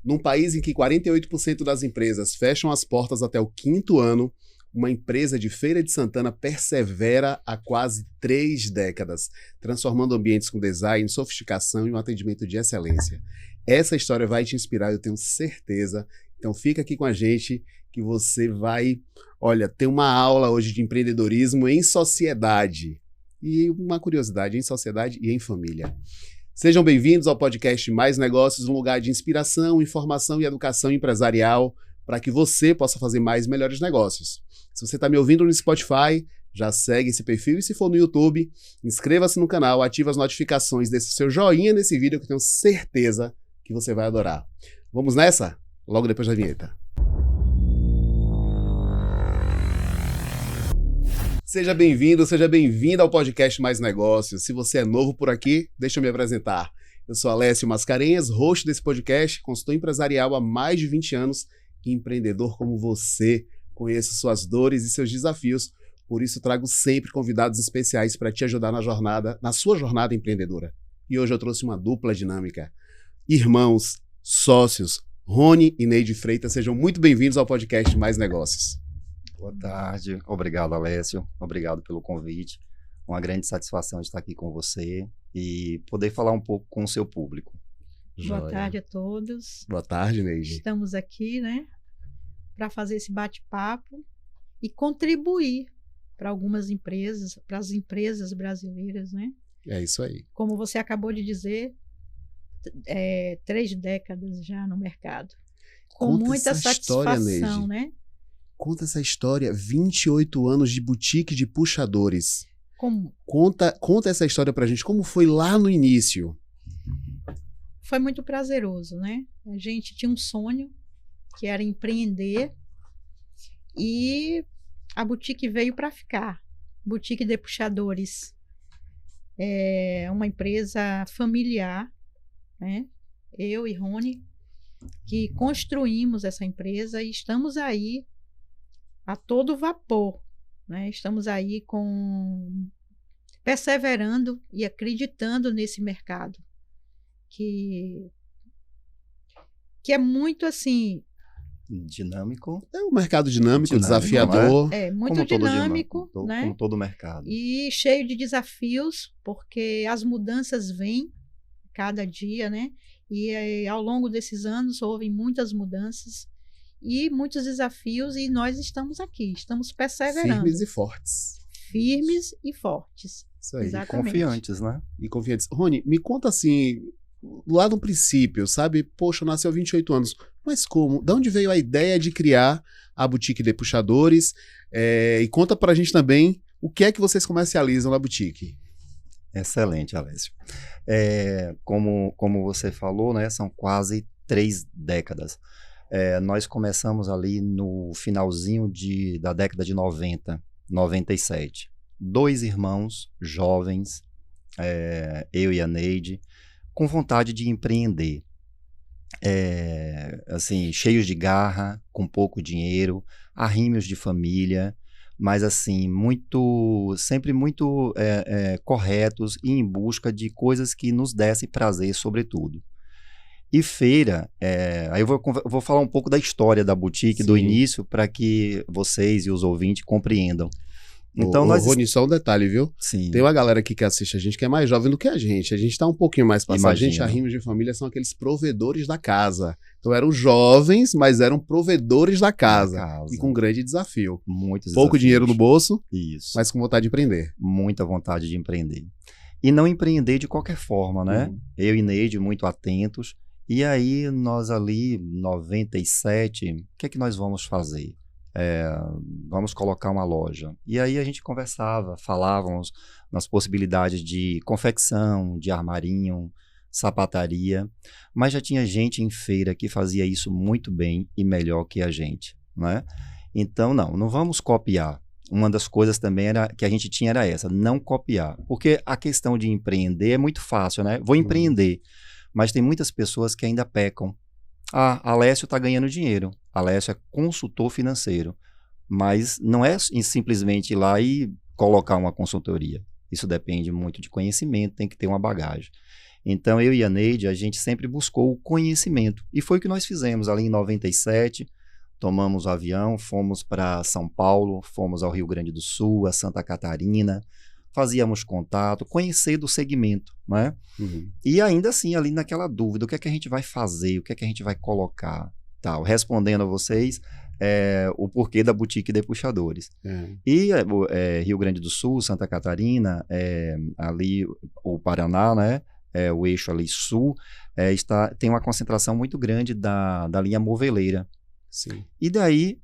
Num país em que 48% das empresas fecham as portas até o 5º ano, uma empresa de Feira de Santana persevera há quase 3 décadas, transformando ambientes com design, sofisticação e um atendimento de excelência. Essa história vai te inspirar, eu tenho certeza. Então fica aqui com a gente que você vai, ter uma aula hoje de empreendedorismo em sociedade. E uma curiosidade, em sociedade e em família. Sejam bem-vindos ao podcast Mais Negócios, um lugar de inspiração, informação e educação empresarial para que você possa fazer mais e melhores negócios. Se você está me ouvindo no Spotify, já segue esse perfil e se for no YouTube, inscreva-se no canal, ative as notificações, deixe seu joinha nesse vídeo que eu tenho certeza que você vai adorar. Vamos nessa? Logo depois da vinheta. Seja bem-vindo, seja bem-vinda ao podcast Mais Negócios. Se você é novo por aqui, deixa eu me apresentar. Eu sou Alessio Mascarenhas, host desse podcast, consultor empresarial há mais de 20 anos e empreendedor como você. Conheço suas dores e seus desafios, por isso trago sempre convidados especiais para te ajudar na sua jornada empreendedora. E hoje eu trouxe uma dupla dinâmica. Irmãos, sócios, Rony e Neide Freitas, sejam muito bem-vindos ao podcast Mais Negócios. Boa tarde, obrigado Alessio, obrigado pelo convite. Uma grande satisfação estar aqui com você e poder falar um pouco com o seu público. Boa tarde a todos. Boa tarde, Neide. Estamos aqui, para fazer esse bate-papo e contribuir para algumas empresas, para as empresas brasileiras, É isso aí. Como você acabou de dizer, 3 décadas já no mercado. Com muita satisfação, Conta essa história, 28 anos de boutique de puxadores. Como? Conta essa história pra gente, como foi lá no início? Foi muito prazeroso, A gente tinha um sonho, que era empreender, e a boutique veio para ficar. Boutique de Puxadores. É uma empresa familiar, Eu e Rony, que construímos essa empresa e estamos aí a todo vapor, Estamos aí perseverando e acreditando nesse mercado, que é muito assim... Dinâmico. É um mercado dinâmico, desafiador. É muito dinâmico, como todo mercado. E cheio de desafios, porque as mudanças vêm cada dia, E ao longo desses anos houve muitas mudanças e muitos desafios, e nós estamos aqui, estamos perseverando. Firmes e fortes. Firmes e fortes. Isso aí. Exatamente. E confiantes, E confiantes. Rony, me conta assim, lá no princípio, sabe? Poxa, nasceu há 28 anos. Mas como? De onde veio a ideia de criar a Boutique de Puxadores? E conta pra gente também o que é que vocês comercializam na boutique. Excelente, Alessio. Como você falou, são quase 3 décadas. Nós começamos ali no finalzinho da década de 90, 97. 2 irmãos jovens, eu e a Neide, com vontade de empreender. Assim, cheios de garra, com pouco dinheiro, arrímios de família, mas assim, sempre muito corretos e em busca de coisas que nos dessem prazer, sobretudo. E feira, aí eu vou falar um pouco da história da boutique, do início, para que vocês e os ouvintes compreendam. Então, Rony, só um detalhe, viu? Sim. Tem uma galera aqui que assiste a gente que é mais jovem do que a gente. A gente tá um pouquinho mais passado. A gente, arrímios de família, são aqueles provedores da casa. Então eram jovens, mas eram provedores da casa. E com um grande desafio. Muitos Pouco desafios. Dinheiro no bolso, Isso. Mas com vontade de empreender. Muita vontade de empreender. E não empreender de qualquer forma, Eu e Neide muito atentos. E aí nós ali, 97, o que é que nós vamos fazer? Vamos colocar uma loja. E aí a gente conversava, falávamos nas possibilidades de confecção, de armarinho, sapataria, mas já tinha gente em feira que fazia isso muito bem e melhor que a gente, Então não vamos copiar. Uma das coisas também que a gente tinha era essa, não copiar. Porque a questão de empreender é muito fácil, Vou empreender, mas tem muitas pessoas que ainda pecam. Alessio está ganhando dinheiro. Alessio é consultor financeiro. Mas não é simplesmente ir lá e colocar uma consultoria. Isso depende muito de conhecimento, tem que ter uma bagagem. Então, eu e a Neide, a gente sempre buscou o conhecimento. E foi o que nós fizemos ali em 97. Tomamos o avião, fomos para São Paulo, fomos ao Rio Grande do Sul, a Santa Catarina, fazíamos contato, conhecer do segmento, né? E ainda assim, ali naquela dúvida, o que é que a gente vai fazer, o que é que a gente vai colocar, tal. Respondendo a vocês, o porquê da boutique de puxadores. E Rio Grande do Sul, Santa Catarina, ali o Paraná, né? O eixo ali sul, tem uma concentração muito grande da linha moveleira. Sim. E daí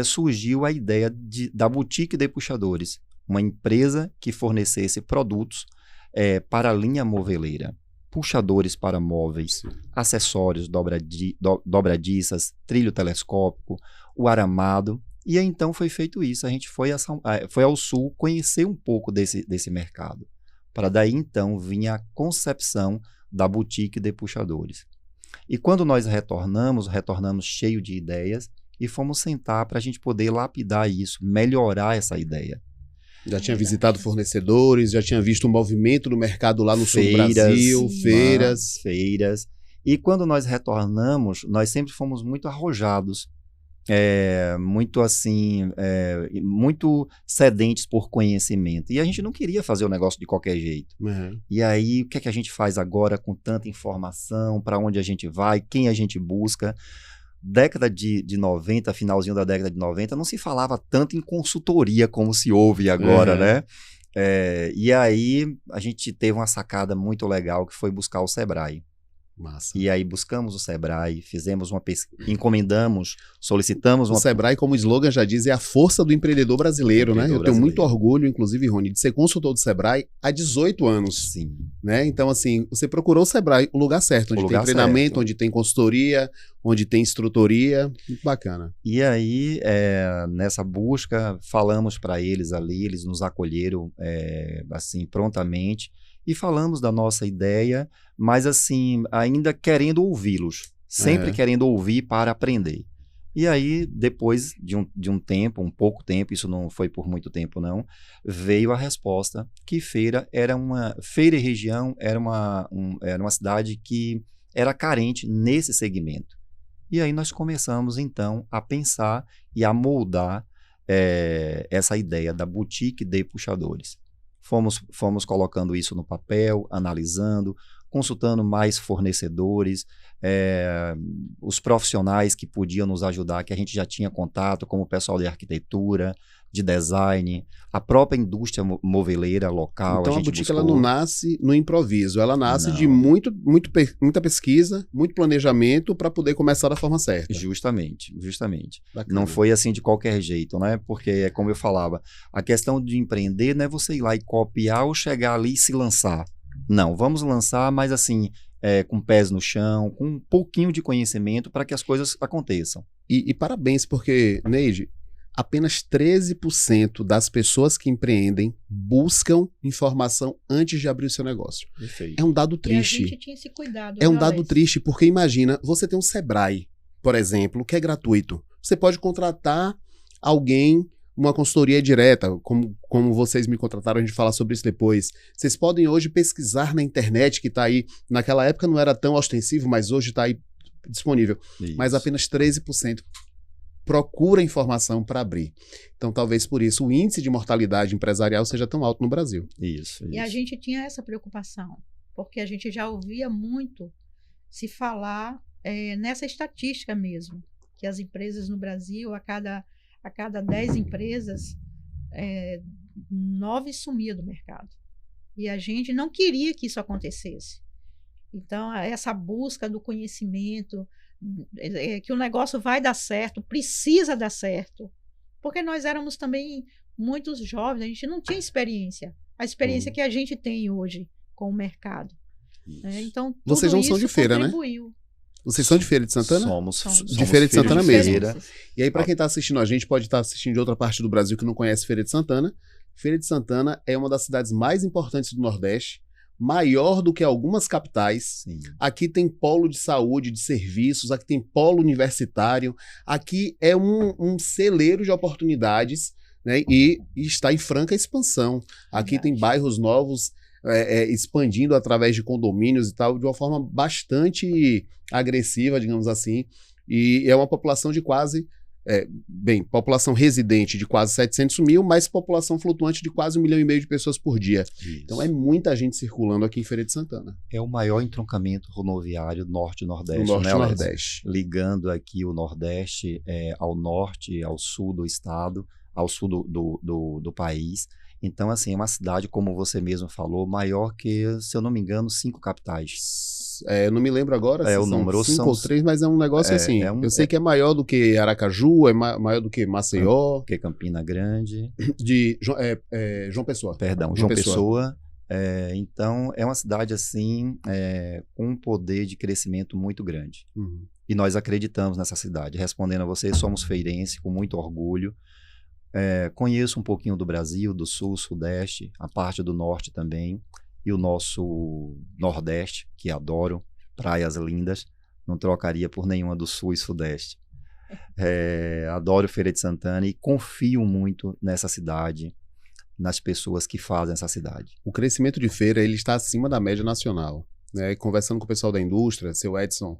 surgiu a ideia da boutique de puxadores, uma empresa que fornecesse produtos para a linha moveleira, puxadores para móveis, Sim. acessórios, dobradiças, trilho telescópico, o aramado. E aí, então foi feito isso, a gente foi ao sul conhecer um pouco desse mercado, para daí então vir a concepção da boutique de puxadores. E quando nós retornamos cheio de ideias e fomos sentar para a gente poder lapidar isso, melhorar essa ideia. Já tinha visitado fornecedores, já tinha visto o movimento do mercado lá no sul do Brasil, feiras. E quando nós retornamos, nós sempre fomos muito arrojados, muito assim, muito sedentes por conhecimento. E a gente não queria fazer o negócio de qualquer jeito. E aí, o que é que a gente faz agora com tanta informação? Para onde a gente vai? Quem a gente busca? Década de 90, finalzinho da década de 90, não se falava tanto em consultoria como se ouve agora, né? E aí, a gente teve uma sacada muito legal que foi buscar o Sebrae. Massa. E aí buscamos o Sebrae, fizemos uma pesquisa, solicitamos uma... O Sebrae, como o slogan já diz, é a força do empreendedor brasileiro, né? Eu tenho muito orgulho, inclusive, Rony, de ser consultor do Sebrae há 18 anos. Sim. Né? Então, assim, você procurou o Sebrae, o lugar certo, onde tem treinamento, onde tem consultoria, onde tem instrutoria. Muito bacana. E aí, nessa busca, falamos para eles ali, eles nos acolheram, assim, prontamente, e falamos da nossa ideia, mas assim, ainda querendo ouvi-los, sempre querendo ouvir para aprender. E aí, depois de um tempo, um pouco tempo, isso não foi por muito tempo não, veio a resposta que Feira e região era uma cidade que era carente nesse segmento. E aí nós começamos então a pensar e a moldar essa ideia da boutique de puxadores. Fomos colocando isso no papel, analisando, consultando mais fornecedores, os profissionais que podiam nos ajudar, que a gente já tinha contato, como o pessoal de arquitetura, de design, a própria indústria moveleira local. Então a boutique ela não nasce no improviso, ela nasce de muita pesquisa, muito planejamento para poder começar da forma certa. Justamente. Bacana. Não foi assim de qualquer jeito, né? Porque, como eu falava, a questão de empreender não é você ir lá e copiar ou chegar ali e se lançar. Não, vamos lançar, mas assim, com pés no chão, com um pouquinho de conhecimento para que as coisas aconteçam. E parabéns, porque, Neide, apenas 13% das pessoas que empreendem buscam informação antes de abrir o seu negócio. Perfeito. É um dado triste. E a gente tinha esse cuidado. É um dado triste, porque imagina, você tem um Sebrae, por exemplo, que é gratuito. Você pode contratar alguém, uma consultoria direta, como vocês me contrataram, a gente fala sobre isso depois. Vocês podem hoje pesquisar na internet, que está aí, naquela época não era tão ostensivo, mas hoje está aí disponível. Isso. Mas apenas 13% procura informação para abrir. Então, talvez por isso o índice de mortalidade empresarial seja tão alto no Brasil. Isso. E a gente tinha essa preocupação, porque a gente já ouvia muito se falar nessa estatística mesmo, que as empresas no Brasil, a cada 10 empresas, 9 sumia do mercado. E a gente não queria que isso acontecesse. Então, essa busca do conhecimento, que o negócio vai dar certo, precisa dar certo. Porque nós éramos também muitos jovens, a gente não tinha experiência. A experiência que a gente tem hoje com o mercado. Então, tudo vocês não são de feira, né? Vocês são de Feira de Santana? Somos de Feira de Santana mesmo. Feira. E aí, para quem está assistindo a gente, pode estar assistindo de outra parte do Brasil que não conhece Feira de Santana. Feira de Santana é uma das cidades mais importantes do Nordeste, maior do que algumas capitais. Sim. Aqui tem polo de saúde, de serviços, aqui tem polo universitário, aqui é um celeiro de oportunidades, né? E está em franca expansão. Aqui tem bairros novos, expandindo através de condomínios e tal, de uma forma bastante agressiva, digamos assim, e é uma população de quase, população residente de quase 700 mil, mas população flutuante de quase 1,5 milhão de pessoas por dia. Isso. Então é muita gente circulando aqui em Feira de Santana. É o maior entroncamento rodoviário norte-nordeste, No né, norte-nordeste. ligando aqui o Nordeste ao norte, ao sul do estado, ao sul do país. Então, assim, é uma cidade, como você mesmo falou, maior que, se eu não me engano, 5 capitais. Eu não me lembro agora se o número 5 ou 3, mas é um negócio assim. Eu sei que é maior do que Aracaju, é maior do que Maceió. Que Campina Grande. De João Pessoa. Perdão, João Pessoa. Então, é uma cidade, assim, com um poder de crescimento muito grande. Uhum. E nós acreditamos nessa cidade. Respondendo a você, somos feirense, com muito orgulho. Conheço um pouquinho do Brasil, do sul, sudeste, a parte do norte também, e o nosso nordeste, que adoro, praias lindas, não trocaria por nenhuma do sul e sudeste. Adoro Feira de Santana e confio muito nessa cidade, nas pessoas que fazem essa cidade. O crescimento de feira ele está acima da média nacional, né? Conversando com o pessoal da indústria, seu Edson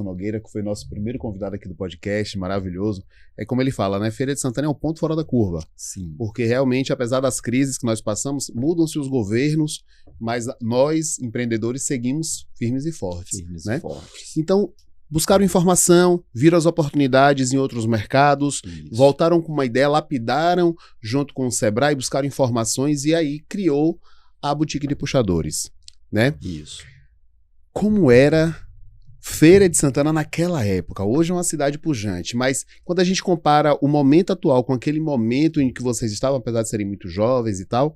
Nogueira, que foi nosso primeiro convidado aqui do podcast, maravilhoso. É como ele fala, né? Feira de Santana é um ponto fora da curva. Sim. Porque realmente, apesar das crises que nós passamos, mudam-se os governos, mas nós, empreendedores, seguimos firmes e fortes. Firmes e fortes. Então, buscaram informação, viram as oportunidades em outros mercados, voltaram com uma ideia, lapidaram junto com o Sebrae, buscaram informações e aí criou a Boutique de Puxadores, né? Isso. Como era Feira de Santana naquela época? Hoje é uma cidade pujante, mas quando a gente compara o momento atual com aquele momento em que vocês estavam, apesar de serem muito jovens e tal,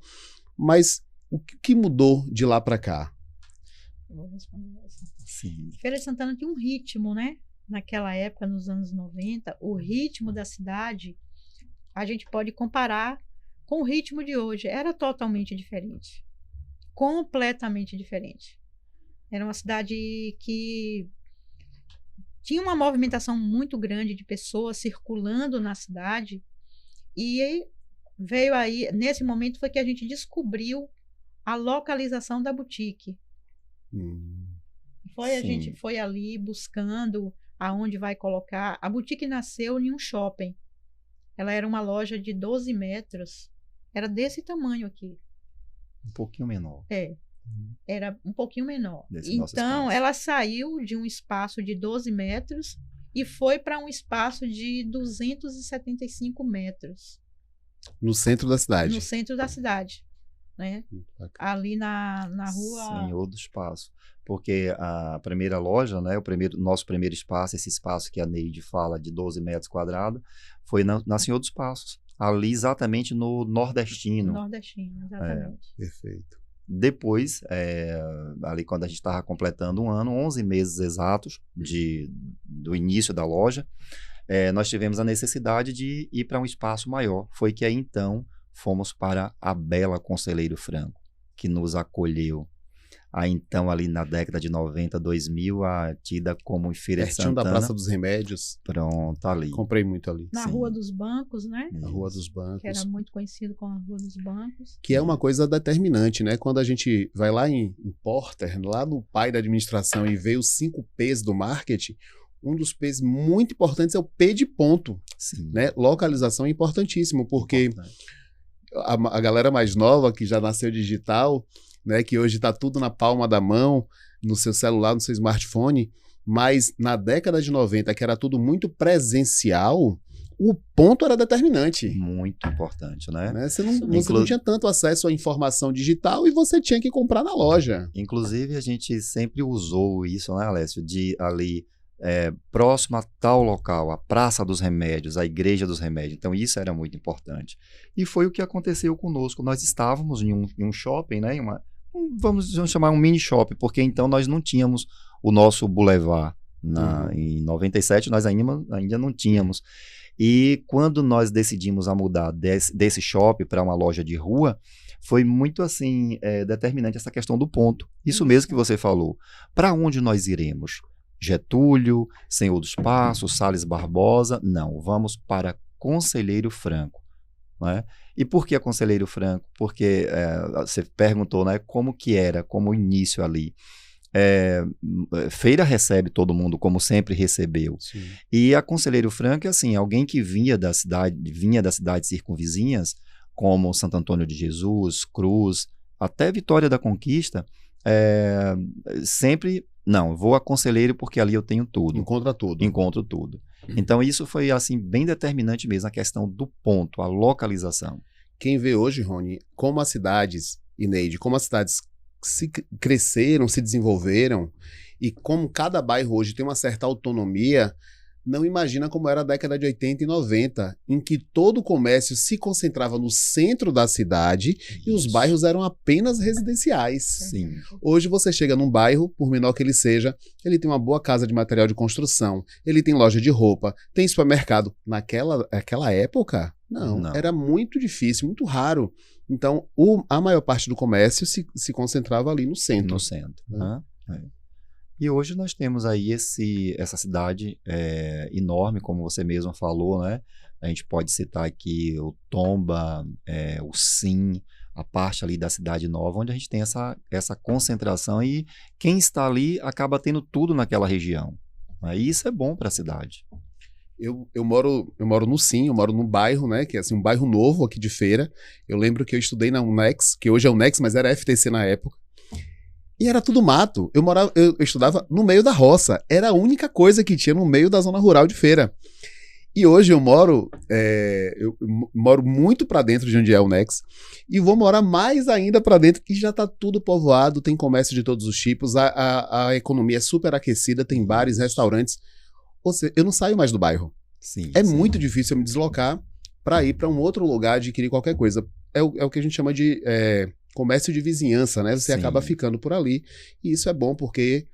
mas o que mudou de lá para cá? Eu vou responder essa. Sim. Feira de Santana tinha um ritmo, né? Naquela época, nos anos 90, o ritmo da cidade, a gente pode comparar com o ritmo de hoje. Era totalmente diferente. Completamente diferente. Era uma cidade que tinha uma movimentação muito grande de pessoas circulando na cidade e veio aí, nesse momento foi que a gente descobriu a localização da boutique. A gente foi ali buscando aonde vai colocar. A boutique nasceu em um shopping. Ela era uma loja de 12 metros. Era desse tamanho aqui. Um pouquinho menor. Era um pouquinho menor. Então, ela saiu de um espaço de 12 metros e foi para um espaço de 275 metros. No centro da cidade? No centro da cidade. Né? Ali na rua... Senhor do Espaço. Porque a primeira loja, né, nosso primeiro espaço, esse espaço que a Neide fala de 12 metros quadrados, foi na Senhor dos Passos. Ali exatamente no Nordestino. Nordestino, exatamente. Perfeito. Depois, ali quando a gente estava completando um ano, 11 meses exatos do início da loja, nós tivemos a necessidade de ir para um espaço maior. Foi que aí então fomos para a bela Conselheiro Franco, que nos acolheu. Aí então, ali na década de 90, 2000, tida como Feira de Santana. Da Praça dos Remédios. Pronto, ali. Comprei muito ali. Na Rua dos Bancos, né? Na Rua dos Bancos. Que era muito conhecido como a Rua dos Bancos. Que é uma coisa determinante, né? Quando a gente vai lá em Porter, lá no pai da administração, e vê os 5 P's do marketing, um dos P's muito importantes é o P de ponto. Sim. Né? Localização é importantíssimo, porque a galera mais nova, que já nasceu digital, né, que hoje está tudo na palma da mão, no seu celular, no seu smartphone, mas na década de 90, que era tudo muito presencial, o ponto era determinante. Muito importante, né? Você não tinha tanto acesso à informação digital e você tinha que comprar na loja. Inclusive, a gente sempre usou isso, né, Alessio, de ali próximo a tal local, a Praça dos Remédios, a Igreja dos Remédios. Então, isso era muito importante. E foi o que aconteceu conosco. Nós estávamos em um shopping, né, vamos chamar um mini shopping, porque então nós não tínhamos o nosso boulevard. Em 97 nós ainda não tínhamos. E quando nós decidimos a mudar desse shopping para uma loja de rua, foi muito assim determinante essa questão do ponto. Isso mesmo que você falou. Para onde nós iremos? Getúlio, Senhor dos Passos, Salles Barbosa? Não, vamos para Conselheiro Franco. né? E por que a Conselheiro Franco? Porque você perguntou, né, como que era, como o início ali. Feira recebe todo mundo, como sempre recebeu. Sim. E a Conselheiro Franco é assim, alguém que vinha das cidades circunvizinhas, como Santo Antônio de Jesus, Cruz, até Vitória da Conquista, sempre, não, vou a Conselheiro porque ali eu tenho tudo. Encontra tudo. Encontro tudo. Então isso foi assim bem determinante mesmo, a questão do ponto, a localização. Quem vê hoje, Rony, como as cidades, Ineide, como as cidades cresceram, se desenvolveram e como cada bairro hoje tem uma certa autonomia, não imagina como era a década de 80 e 90, em que todo o comércio se concentrava no centro da cidade e os bairros eram apenas residenciais. Sim. Hoje você chega num bairro, por menor que ele seja, ele tem uma boa casa de material de construção, ele tem loja de roupa, tem supermercado. Naquela época, não, era muito difícil, muito raro. Então, a maior parte do comércio se concentrava ali no centro. No centro. E hoje nós temos aí essa cidade enorme, como você mesmo falou, né? A gente pode citar aqui o Tomba, o Sim, a parte ali da Cidade Nova, onde a gente tem essa concentração e quem está ali acaba tendo tudo naquela região. E isso é bom para a cidade. Eu moro no Sim, eu moro num bairro, né, que é assim, um bairro novo aqui de Feira. Eu lembro que eu estudei na UNEX, que hoje é UNEX, mas era FTC na época. E era tudo mato. Eu estudava no meio da roça. Era a única coisa que tinha no meio da zona rural de Feira. E hoje eu moro muito para dentro de onde é o Nex e vou morar mais ainda para dentro, que já está tudo povoado, tem comércio de todos os tipos, a economia é super aquecida, tem bares, restaurantes. Ou seja, eu não saio mais do bairro. Sim, muito difícil eu me deslocar para ir para um outro lugar adquirir qualquer coisa. É o que a gente chama de comércio de vizinhança, né? Você acaba ficando por ali. E isso é bom porque,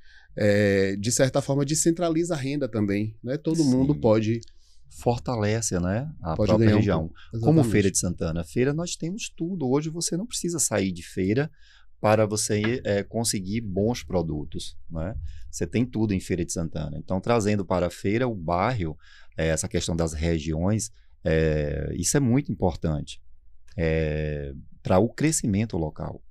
de certa forma, descentraliza a renda também, né? Todo mundo pode... Fortalece, né, a pode própria ganhar região. Como Feira de Santana. Feira nós temos tudo. Hoje você não precisa sair de feira para você conseguir bons produtos, né? Você tem tudo em Feira de Santana. Então, trazendo para a feira o bairro, essa questão das regiões, isso é muito importante para o crescimento local.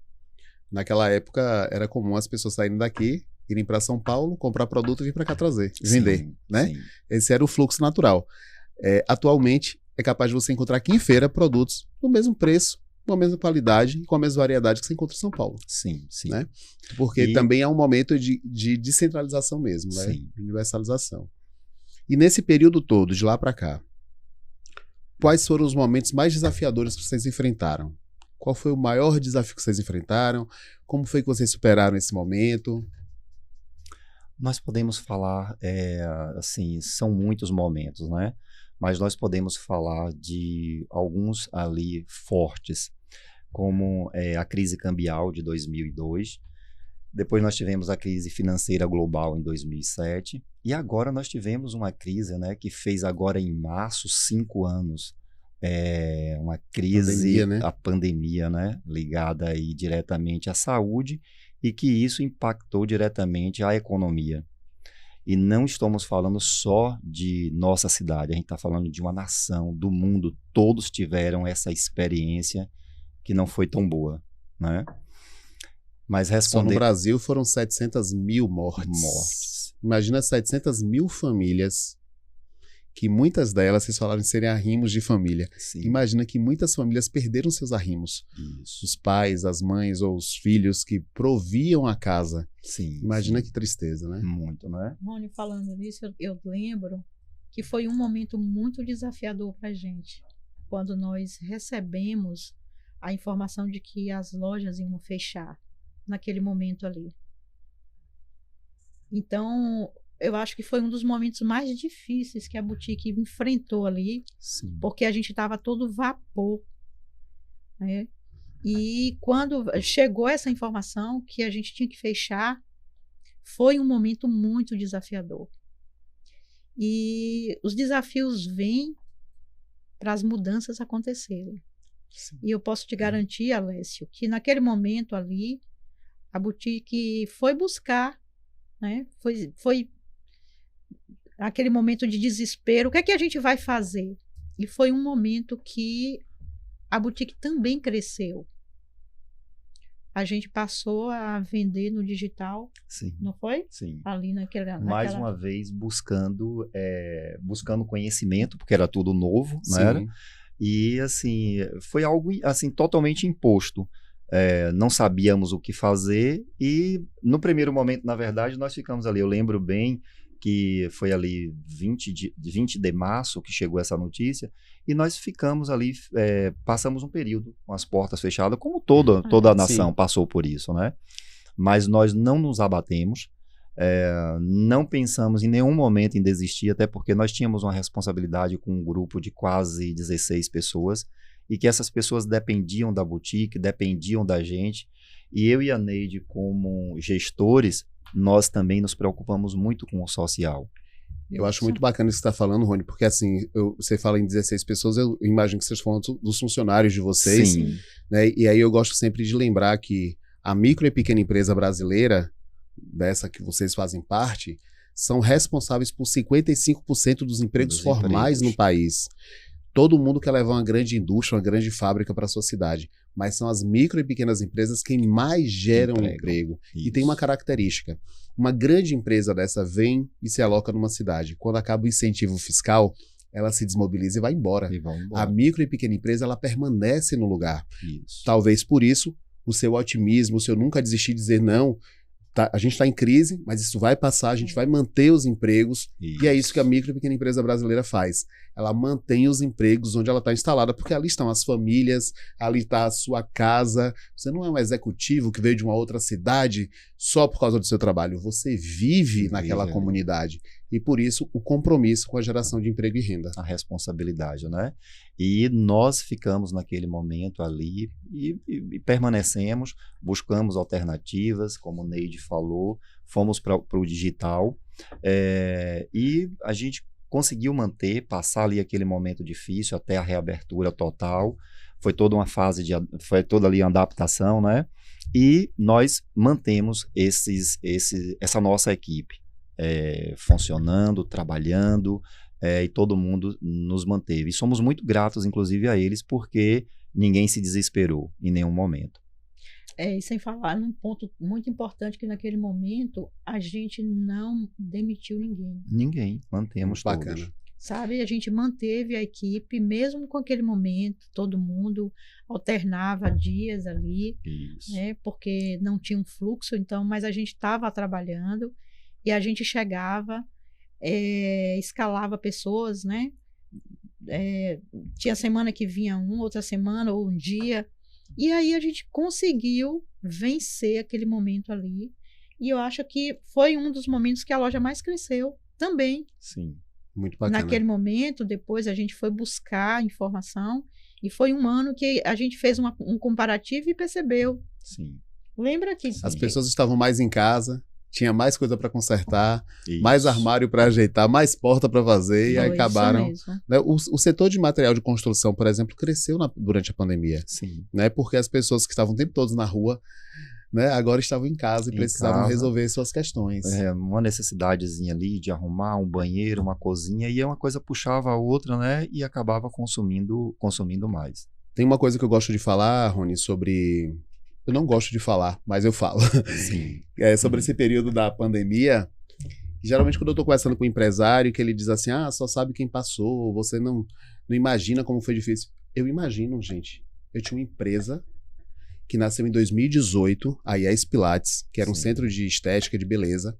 Naquela época, era comum as pessoas saírem daqui, irem para São Paulo, comprar produto e vir para cá trazer, vender, né? Sim. Esse era o fluxo natural. Atualmente, é capaz de você encontrar aqui em feira produtos no mesmo preço, com a mesma qualidade e com a mesma variedade que você encontra em São Paulo. Sim, sim. Né? Porque também é um momento de descentralização mesmo, né? De universalização. E nesse período todo, de lá para cá, quais foram os momentos mais desafiadores que vocês enfrentaram? Qual foi o maior desafio que vocês enfrentaram? Como foi que vocês superaram esse momento? Nós podemos falar, assim, são muitos momentos, né? Mas nós podemos falar de alguns ali fortes, como a crise cambial de 2002, depois nós tivemos a crise financeira global em 2007, e agora nós tivemos uma crise, né, que fez agora em março 5 anos, uma crise, a pandemia, né, ligada aí diretamente à saúde, e que isso impactou diretamente a economia. E não estamos falando só de nossa cidade, a gente está falando de uma nação, do mundo, todos tiveram essa experiência que não foi tão boa, né? Mas só no Brasil foram 700 mil mortes. Imagina 700 mil famílias, que muitas delas, vocês falaram em serem arrimos de família. Sim. Imagina que muitas famílias perderam seus arrimos. Isso. Os pais, as mães ou os filhos que proviam a casa. Sim. Imagina que tristeza, né? Muito, né? Rony, falando nisso, eu lembro que foi um momento muito desafiador para a gente, quando nós recebemos a informação de que as lojas iam fechar naquele momento ali. Então, eu acho que foi um dos momentos mais difíceis que a boutique enfrentou ali, Sim. porque a gente estava todo vapor, né? E quando chegou essa informação que a gente tinha que fechar, foi um momento muito desafiador. E os desafios vêm para as mudanças acontecerem. Sim. E eu posso te garantir, Alessio, que naquele momento ali, a boutique foi buscar, né? Foi aquele momento de desespero. O que é que a gente vai fazer? E foi um momento que a boutique também cresceu. A gente passou a vender no digital, Sim. não foi? Sim. Ali naquela... Mais uma vez buscando conhecimento, porque era tudo novo, Sim. não era? E assim, foi algo assim totalmente imposto. Não sabíamos o que fazer e no primeiro momento, na verdade, nós ficamos ali. Eu lembro bem que foi ali 20 de março que chegou essa notícia e nós ficamos ali, passamos um período com as portas fechadas, como toda a nação Sim. passou por isso, né? Mas nós não nos abatemos, não pensamos em nenhum momento em desistir, até porque nós tínhamos uma responsabilidade com um grupo de quase 16 pessoas e que essas pessoas dependiam da boutique, dependiam da gente, e eu e a Neide, como gestores, nós também nos preocupamos muito com o social. Eu acho muito bacana isso que você está falando, Rony, porque assim, você fala em 16 pessoas, eu imagino que vocês estão falando dos funcionários de vocês, Sim. né? E aí eu gosto sempre de lembrar que a micro e pequena empresa brasileira, dessa que vocês fazem parte, são responsáveis por 55% dos empregos formais no país. Todo mundo quer levar uma grande indústria, uma grande fábrica para a sua cidade, mas são as micro e pequenas empresas quem mais geram emprego. Isso. E tem uma característica. Uma grande empresa dessa vem e se aloca numa cidade. Quando acaba o incentivo fiscal, ela se desmobiliza e vai embora. A micro e pequena empresa, ela permanece no lugar. Isso. Talvez por isso, o seu otimismo, o seu nunca desistir de dizer não, a gente está em crise, mas isso vai passar, a gente vai manter os empregos, e é isso que a micro e pequena empresa brasileira faz. Ela mantém os empregos onde ela está instalada, porque ali estão as famílias, ali está a sua casa. Você não é um executivo que veio de uma outra cidade só por causa do seu trabalho. Você vive naquela comunidade. E por isso o compromisso com a geração de emprego e renda. A responsabilidade, né? E nós ficamos naquele momento ali e permanecemos, buscamos alternativas, como o Neide falou, fomos para o digital e a gente conseguiu manter, passar ali aquele momento difícil até a reabertura total. Foi toda uma fase foi toda ali uma adaptação, né? E nós mantemos essa nossa equipe funcionando, trabalhando, e todo mundo nos manteve. E somos muito gratos, inclusive, a eles, porque ninguém se desesperou em nenhum momento. E sem falar num ponto muito importante, que naquele momento a gente não demitiu ninguém. Ninguém, mantemos todos. Bacana. Sabe, a gente manteve a equipe, mesmo com aquele momento, todo mundo alternava dias ali, né, porque não tinha um fluxo, então, mas a gente estava trabalhando e a gente chegava, escalava pessoas, né? Tinha semana que vinha outra semana ou um dia, e aí a gente conseguiu vencer aquele momento ali, e eu acho que foi um dos momentos que a loja mais cresceu também. Sim. Muito bacana. Naquele momento, depois a gente foi buscar informação e foi um ano que a gente fez um comparativo e percebeu. Sim. Lembra que... As pessoas estavam mais em casa, tinha mais coisa para consertar, Isso. mais armário para ajeitar, mais porta para fazer, e aí acabaram... Né, o setor de material de construção, por exemplo, cresceu durante a pandemia. Sim. Né, porque as pessoas que estavam o tempo todo na rua, né, agora estavam em casa e precisavam resolver suas questões. Uma necessidadezinha ali de arrumar um banheiro, uma cozinha, e uma coisa puxava a outra, né? E acabava consumindo mais. Tem uma coisa que eu gosto de falar, Rony, sobre... Eu não gosto de falar, mas eu falo. Sim. Sobre esse período da pandemia. Geralmente, quando eu estou conversando com um empresário, que ele diz assim, só sabe quem passou, você não imagina como foi difícil. Eu imagino, gente. Eu tinha uma empresa que nasceu em 2018, a Yes Pilates, que era um centro de estética, de beleza.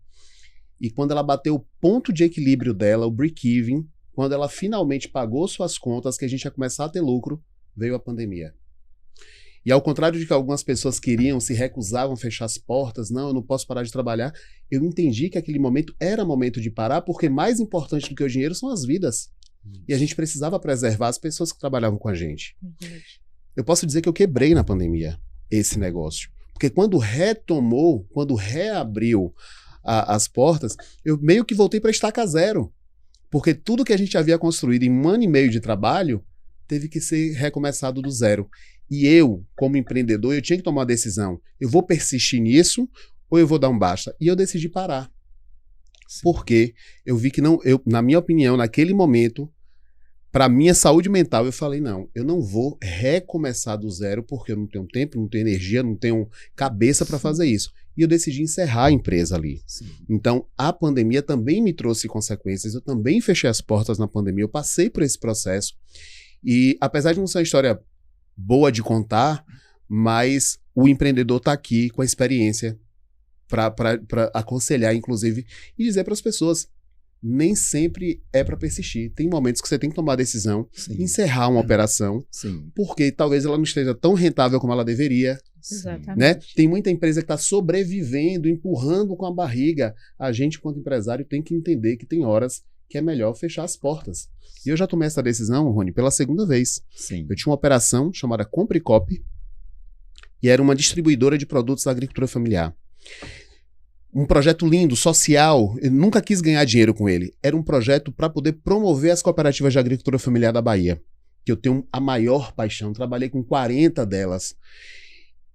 E quando ela bateu o ponto de equilíbrio dela, o break-even, quando ela finalmente pagou suas contas, que a gente ia começar a ter lucro, veio a pandemia. E ao contrário de que algumas pessoas queriam, se recusavam a fechar as portas, não, eu não posso parar de trabalhar, eu entendi que aquele momento era momento de parar, porque mais importante do que o dinheiro são as vidas. E a gente precisava preservar as pessoas que trabalhavam com a gente. Eu posso dizer que eu quebrei na pandemia esse negócio. Porque quando retomou, quando reabriu as portas, eu meio que voltei para estaca zero. Porque tudo que a gente havia construído em 1 ano e meio de trabalho teve que ser recomeçado do zero. E eu, como empreendedor, eu tinha que tomar uma decisão. Eu vou persistir nisso ou eu vou dar um basta? E eu decidi parar. Sim. Porque eu vi que não, na minha opinião, naquele momento, para minha saúde mental, eu falei, não, eu não vou recomeçar do zero porque eu não tenho tempo, não tenho energia, não tenho cabeça para fazer isso. E eu decidi encerrar a empresa ali. Sim. Então, a pandemia também me trouxe consequências, eu também fechei as portas na pandemia, eu passei por esse processo. E apesar de não ser uma história boa de contar, mas o empreendedor está aqui com a experiência para aconselhar, inclusive, e dizer para as pessoas, nem sempre é para persistir. Tem momentos que você tem que tomar a decisão, encerrar uma operação, porque talvez ela não esteja tão rentável como ela deveria. Exatamente. Né? Tem muita empresa que está sobrevivendo, empurrando com a barriga. A gente, quanto empresário, tem que entender que tem horas que é melhor fechar as portas. E eu já tomei essa decisão, Rony, pela segunda vez. Sim. Eu tinha uma operação chamada Compre Cop e era uma distribuidora de produtos da agricultura familiar. Um projeto lindo, social, eu nunca quis ganhar dinheiro com ele. Era um projeto para poder promover as cooperativas de agricultura familiar da Bahia, que eu tenho a maior paixão. Trabalhei com 40 delas.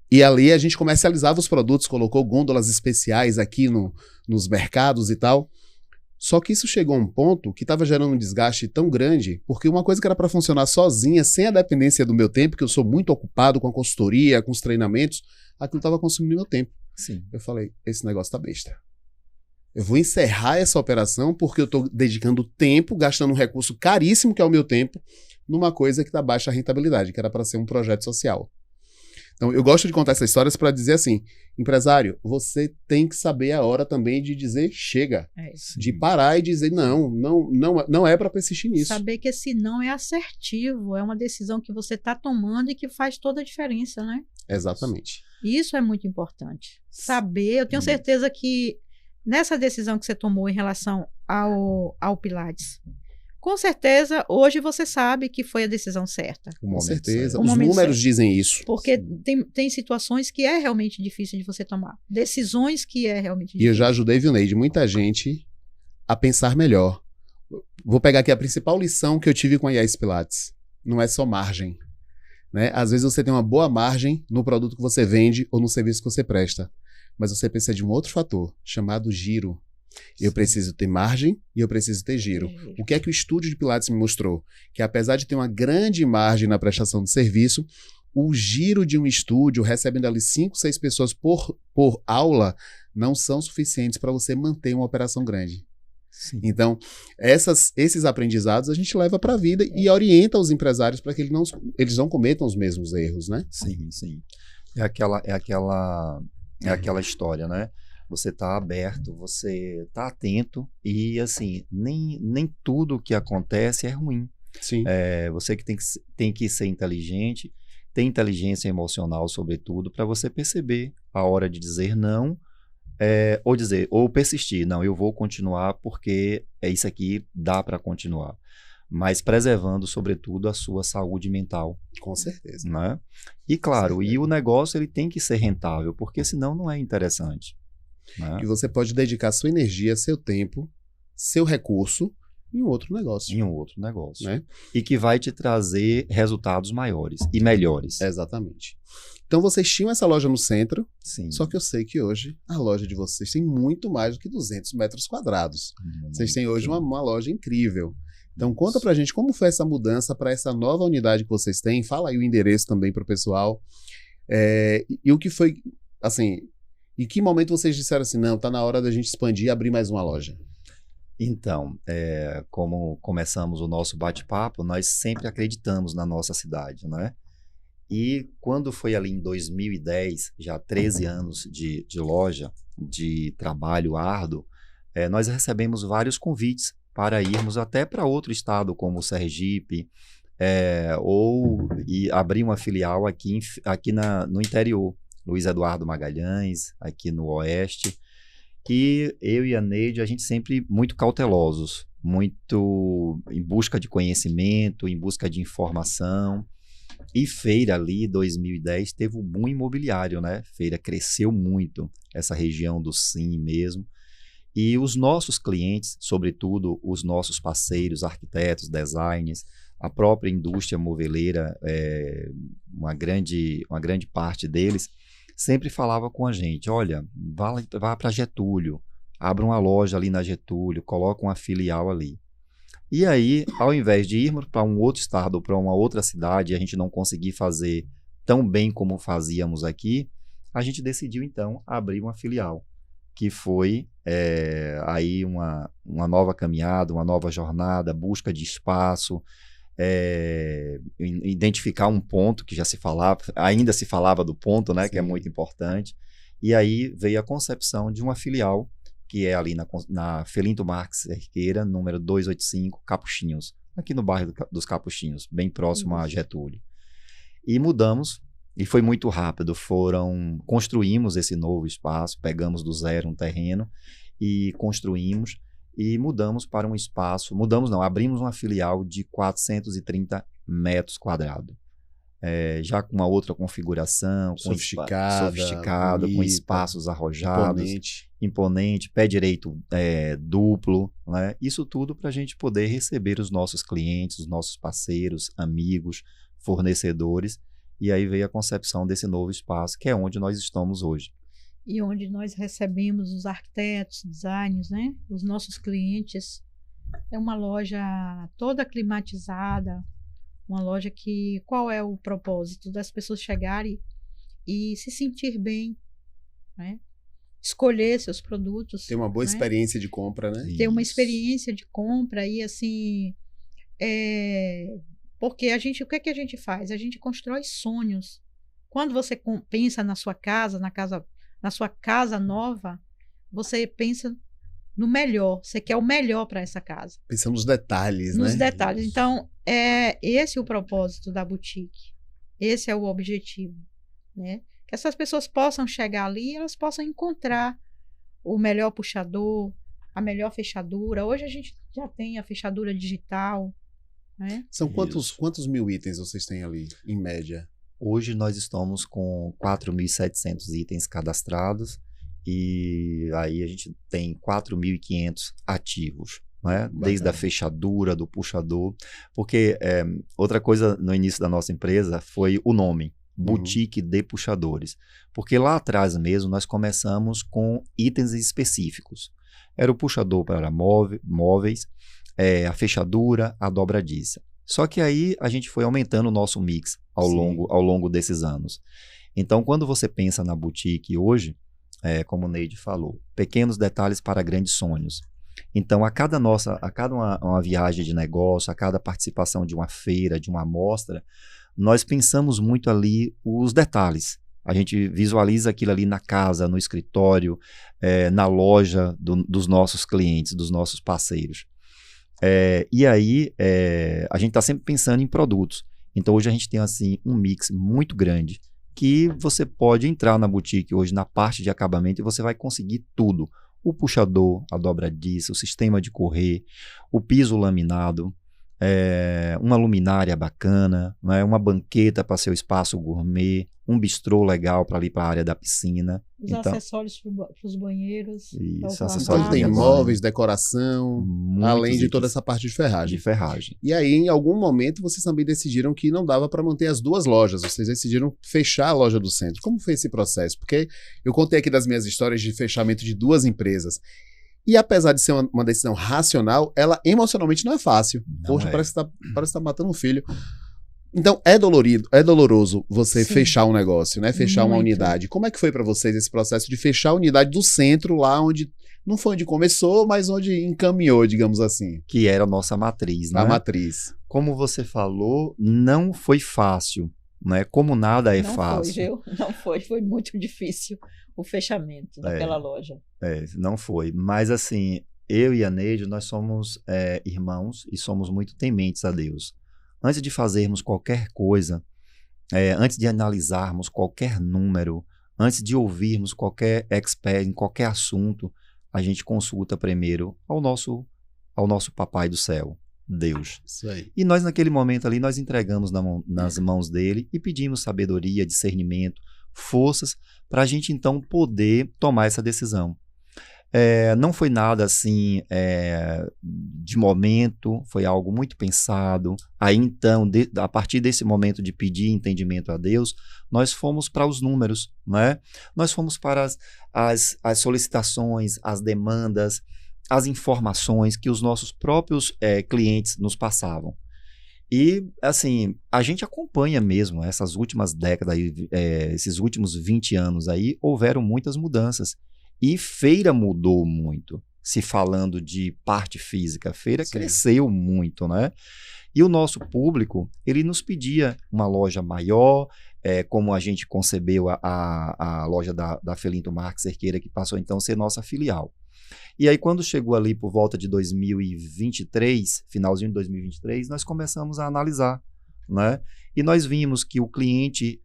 E ali a gente comercializava os produtos, colocou gôndolas especiais aqui nos mercados e tal. Só que isso chegou a um ponto que estava gerando um desgaste tão grande, porque uma coisa que era para funcionar sozinha, sem a dependência do meu tempo, que eu sou muito ocupado com a consultoria, com os treinamentos, aquilo estava consumindo meu tempo. Sim. Eu falei, esse negócio tá besta. Eu vou encerrar essa operação porque eu estou dedicando tempo, gastando um recurso caríssimo, que é o meu tempo, numa coisa que dá baixa rentabilidade, que era para ser um projeto social. Então, eu gosto de contar essas histórias para dizer assim, empresário, você tem que saber a hora também de dizer chega, de parar e dizer não é para persistir nisso. Saber que esse não é assertivo, é uma decisão que você está tomando e que faz toda a diferença, né? Exatamente. Isso é muito importante. Saber, eu tenho certeza que nessa decisão que você tomou em relação ao Pilates, com certeza, hoje você sabe que foi a decisão certa. Com certeza. Os números dizem isso. Porque tem situações que é realmente difícil de você tomar. Decisões que é realmente difícil. E eu já ajudei, Vilneide, muita gente a pensar melhor. Vou pegar aqui a principal lição que eu tive com a IAS Pilates. Não é só margem. Né? Às vezes você tem uma boa margem no produto que você vende ou no serviço que você presta. Mas você precisa de um outro fator, chamado giro. Eu preciso ter margem e eu preciso ter giro. O que é que o estúdio de Pilates me mostrou? Que apesar de ter uma grande margem na prestação de serviço, o giro de um estúdio, recebendo ali 5, 6 pessoas por aula, não são suficientes para você manter uma operação grande. Sim. Então, esses aprendizados a gente leva para a vida e orienta os empresários para que eles não cometam os mesmos erros, né? Sim, sim. É aquela história, né? Você está aberto, você está atento e, assim, nem tudo que acontece é ruim. Sim. Você que tem que ser inteligente, ter inteligência emocional, sobretudo, para você perceber a hora de dizer não, ou persistir. Não, eu vou continuar porque isso aqui dá para continuar. Mas preservando, sobretudo, a sua saúde mental. Com certeza. Né? E, claro, e o negócio ele tem que ser rentável, porque senão não é interessante. Que você pode dedicar sua energia, seu tempo, seu recurso em um outro negócio. Em um outro negócio. Né? E que vai te trazer resultados maiores e melhores. Exatamente. Então vocês tinham essa loja no centro, sim. Só que eu sei que hoje a loja de vocês tem muito mais do que 200 metros quadrados. Vocês têm hoje uma loja incrível. Então conta pra gente como foi essa mudança para essa nova unidade que vocês têm. Fala aí o endereço também pro pessoal. E o que foi, assim... Em que momento vocês disseram assim, não, tá na hora da gente expandir e abrir mais uma loja? Então, como começamos o nosso bate-papo, nós sempre acreditamos na nossa cidade, né? E quando foi ali em 2010, já 13 anos de loja, de trabalho árduo, nós recebemos vários convites para irmos até para outro estado, como o Sergipe, ou abrir uma filial aqui no interior. Luiz Eduardo Magalhães, aqui no Oeste. E eu e a Neide, a gente sempre muito cautelosos, muito em busca de conhecimento, em busca de informação. E feira ali, 2010, teve um boom imobiliário, né? Feira cresceu muito, essa região do Sim mesmo. E os nossos clientes, sobretudo os nossos parceiros, arquitetos, designers, a própria indústria moveleira, uma grande parte deles, sempre falava com a gente, olha, vá para Getúlio, abra uma loja ali na Getúlio, coloca uma filial ali. E aí, ao invés de irmos para um outro estado ou para uma outra cidade, a gente não conseguir fazer tão bem como fazíamos aqui, a gente decidiu, então, abrir uma filial, que foi aí uma nova caminhada, uma nova jornada, busca de espaço, identificar um ponto que já se falava, ainda se falava do ponto, né, que é muito importante. E aí veio a concepção de uma filial, que é ali na Felinto Marques Cerqueira, número 285, Capuchinhos, aqui no bairro dos Capuchinhos, bem próximo a Getúlio. E mudamos, e foi muito rápido, construímos esse novo espaço, pegamos do zero um terreno e construímos e mudamos para um espaço, abrimos uma filial de 430 metros quadrados. Já com uma outra configuração, sofisticada, com espaços arrojados, imponente, pé direito duplo, né? Isso tudo para a gente poder receber os nossos clientes, os nossos parceiros, amigos, fornecedores, e aí veio a concepção desse novo espaço, que é onde nós estamos hoje. E onde nós recebemos os arquitetos, designers, né? Os nossos clientes. É uma loja toda climatizada, uma loja que, qual é o propósito? Das pessoas chegarem e se sentir bem, né? Escolher seus produtos. Ter uma boa experiência de compra, né? Ter uma experiência de compra e assim, porque o que é que a gente faz? A gente constrói sonhos. Quando você pensa na sua casa, na sua casa nova, você pensa no melhor, você quer o melhor para essa casa. Pensando nos detalhes, né? Nos detalhes. Então, esse é o propósito da boutique. Esse é o objetivo, né? Que essas pessoas possam chegar ali e elas possam encontrar o melhor puxador, a melhor fechadura. Hoje a gente já tem a fechadura digital, né? São quantos mil itens vocês têm ali, em média? Hoje nós estamos com 4.700 itens cadastrados, e aí a gente tem 4.500 ativos, né? Desde a fechadura, do puxador, porque outra coisa no início da nossa empresa foi o nome, Boutique de Puxadores, porque lá atrás mesmo nós começamos com itens específicos. Era o puxador para móveis, a fechadura, a dobradiça. Só que aí a gente foi aumentando o nosso mix ao longo desses anos. Então, quando você pensa na boutique hoje, como o Neide falou, pequenos detalhes para grandes sonhos. Então, a cada uma viagem de negócio, a cada participação de uma feira, de uma amostra, nós pensamos muito ali os detalhes. A gente visualiza aquilo ali na casa, no escritório, na loja dos nossos clientes, dos nossos parceiros. E aí, a gente está sempre pensando em produtos. Então, hoje a gente tem assim um mix muito grande, que você pode entrar na boutique hoje na parte de acabamento e você vai conseguir tudo. O puxador, a dobradiça, o sistema de correr, o piso laminado, uma luminária bacana, né? Uma banqueta para seu espaço gourmet, um bistrô legal para ir para a área da piscina. Os acessórios para os banheiros. Isso, acessórios tem móveis, decoração, além de toda essa parte de ferragem. E aí, em algum momento, vocês também decidiram que não dava para manter as duas lojas. Vocês decidiram fechar a loja do centro. Como foi esse processo? Porque eu contei aqui das minhas histórias de fechamento de duas empresas. E apesar de ser uma decisão racional, ela emocionalmente não é fácil. Poxa, parece que tá matando um filho. Então, é doloroso você fechar um negócio, né? Fechar uma unidade. Como é que foi para vocês esse processo de fechar a unidade do centro, lá onde não foi onde começou, mas onde encaminhou, digamos assim? Que era a nossa matriz, né? A matriz. Como você falou, não foi fácil, né? Como nada é fácil. Não foi muito difícil o fechamento daquela loja. Não foi. Mas assim, eu e a Neide, nós somos irmãos e somos muito tementes a Deus. Antes de fazermos qualquer coisa, antes de analisarmos qualquer número, antes de ouvirmos qualquer expert em qualquer assunto, a gente consulta primeiro ao nosso Papai do Céu, Deus. Isso aí. E nós, naquele momento ali, nós entregamos nas mãos dele e pedimos sabedoria, discernimento, forças, para a gente então poder tomar essa decisão. Não foi nada assim de momento, foi algo muito pensado. Aí então, a partir desse momento de pedir entendimento a Deus, nós fomos para os números, né? Nós fomos para as solicitações, as demandas, as informações que os nossos próprios clientes nos passavam. E, assim, a gente acompanha mesmo essas últimas décadas, esses últimos 20 anos aí, houveram muitas mudanças. E feira mudou muito. Se falando de parte física, a feira cresceu muito, né? E o nosso público, ele nos pedia uma loja maior, como a gente concebeu a loja da Felinto Marques Cerqueira, que passou então a ser nossa filial. E aí, quando chegou ali por volta de 2023, finalzinho de 2023, nós começamos a analisar, né? E nós vimos que o cliente,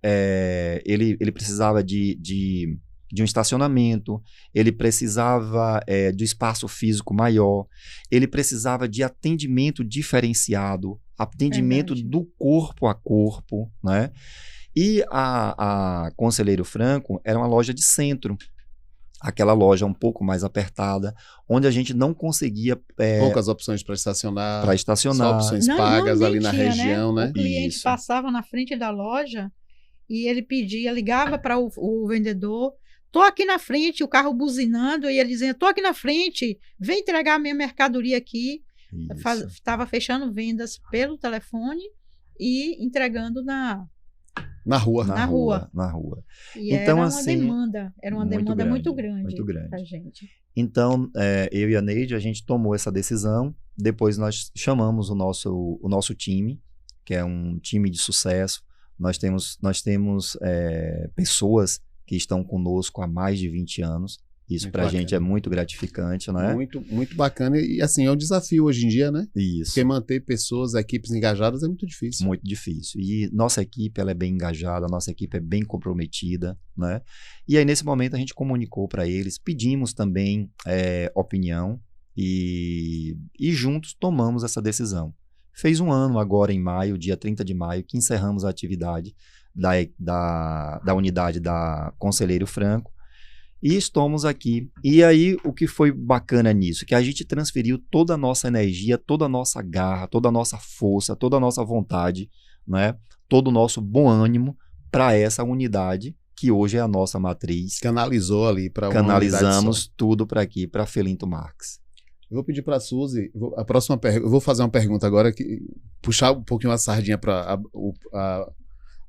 ele precisava de um estacionamento, ele precisava de um espaço físico maior, ele precisava de atendimento diferenciado, atendimento do corpo a corpo, né? E a Conselheiro Franco era uma loja de centro, aquela loja um pouco mais apertada, onde a gente não conseguia... poucas opções para estacionar. Só opções pagas ali na tinha, região, né? O cliente passava na frente da loja e ele ligava para o vendedor, tô aqui na frente, o carro buzinando, e ele dizia, tô aqui na frente, vem entregar a minha mercadoria aqui. Estava fechando vendas pelo telefone e entregando na rua. E então, era assim, uma demanda muito grande pra gente. Então, eu e a Neide, a gente tomou essa decisão, depois nós chamamos o nosso time, que é um time de sucesso. Nós temos pessoas que estão conosco há mais de 20 anos. Isso para a gente é muito gratificante, né? Muito, muito bacana. E assim, é um desafio hoje em dia, né? Isso. Porque manter pessoas, equipes engajadas é muito difícil. Muito difícil. E nossa equipe, ela é bem engajada, nossa equipe é bem comprometida, né? E aí, nesse momento, a gente comunicou para eles, pedimos também opinião e juntos tomamos essa decisão. Fez um ano agora em maio, dia 30 de maio, que encerramos a atividade da unidade da Conselheiro Franco. E estamos aqui. E aí, o que foi bacana nisso? Que a gente transferiu toda a nossa energia, toda a nossa garra, toda a nossa força, toda a nossa vontade, né? Todo o nosso bom ânimo para essa unidade, que hoje é a nossa matriz. Canalizou ali para uma Canalizamos tudo para aqui, para Felinto Marques. Eu vou pedir para a Suzy, eu vou fazer uma pergunta agora, puxar um pouquinho a sardinha para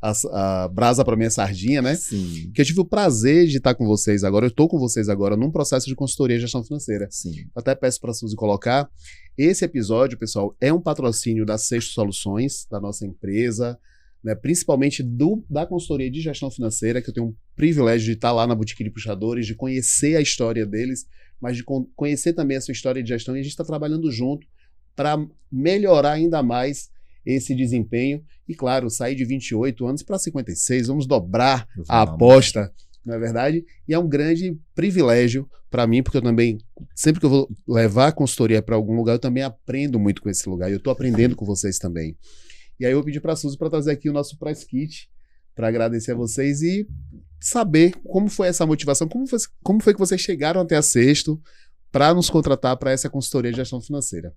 a brasa para minha sardinha, né? Sim. Que eu tive o prazer de estar com vocês agora, eu estou com vocês agora num processo de consultoria e gestão financeira. Sim. Eu até peço para a Suzy colocar. Esse episódio, pessoal, é um patrocínio da Sexto Soluções, da nossa empresa, né? Principalmente da consultoria de gestão financeira, que eu tenho um privilégio de estar lá na Boutique de Puxadores, de conhecer a história deles, mas de conhecer também a sua história de gestão, e a gente está trabalhando junto para melhorar ainda mais esse desempenho. E, claro, sair de 28 anos para 56, vamos dobrar a aposta, não é verdade? E é um grande privilégio para mim, porque eu também, sempre que eu vou levar a consultoria para algum lugar, eu também aprendo muito com esse lugar, e eu estou aprendendo com vocês também. E aí eu vou pedir para a Suzy para trazer aqui o nosso Price Kit, para agradecer a vocês e saber como foi essa motivação, como foi que vocês chegaram até a Sexto para nos contratar para essa consultoria de gestão financeira.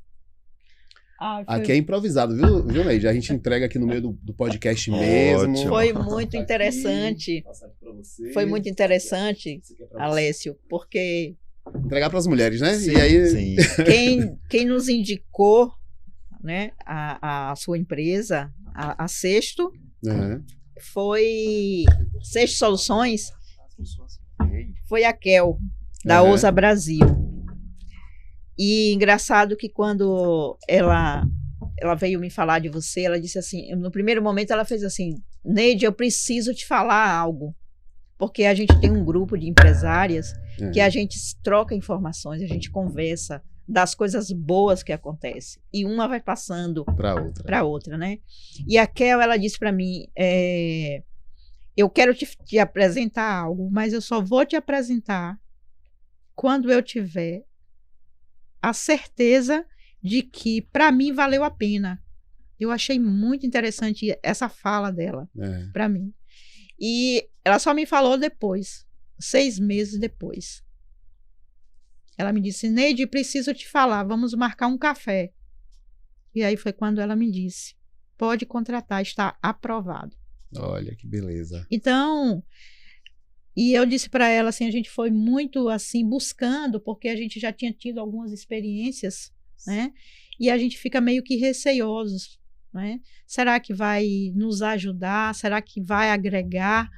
Aqui é improvisado, viu, Neide? A gente entrega aqui no meio do podcast mesmo. Ótimo. Foi muito interessante. Foi muito interessante, Alessio, porque... Entregar para as mulheres, né? Sim, e aí... sim. Quem nos indicou, né, a sua empresa, a Sexto, foi Sexto Soluções, foi a Kel, da Ousa Brasil. E engraçado que quando ela veio me falar de você, ela disse assim, no primeiro momento ela fez assim, Neide, eu preciso te falar algo, porque a gente tem um grupo de empresárias que a gente troca informações, a gente conversa das coisas boas que acontecem, e uma vai passando para outra, né? E a Kel, ela disse para mim, eu quero te apresentar algo, mas eu só vou te apresentar quando eu tiver a certeza de que para mim valeu a pena. Eu achei muito interessante essa fala dela para mim. E ela só me falou depois, 6 meses depois. Ela me disse, Neide, preciso te falar, vamos marcar um café. E aí foi quando ela me disse, pode contratar, está aprovado. Olha, que beleza. Então, E eu disse para ela assim, a gente foi muito assim buscando, porque a gente já tinha tido algumas experiências, né? E a gente fica meio que receiosos, né? Será que vai nos ajudar? Será que vai agregar?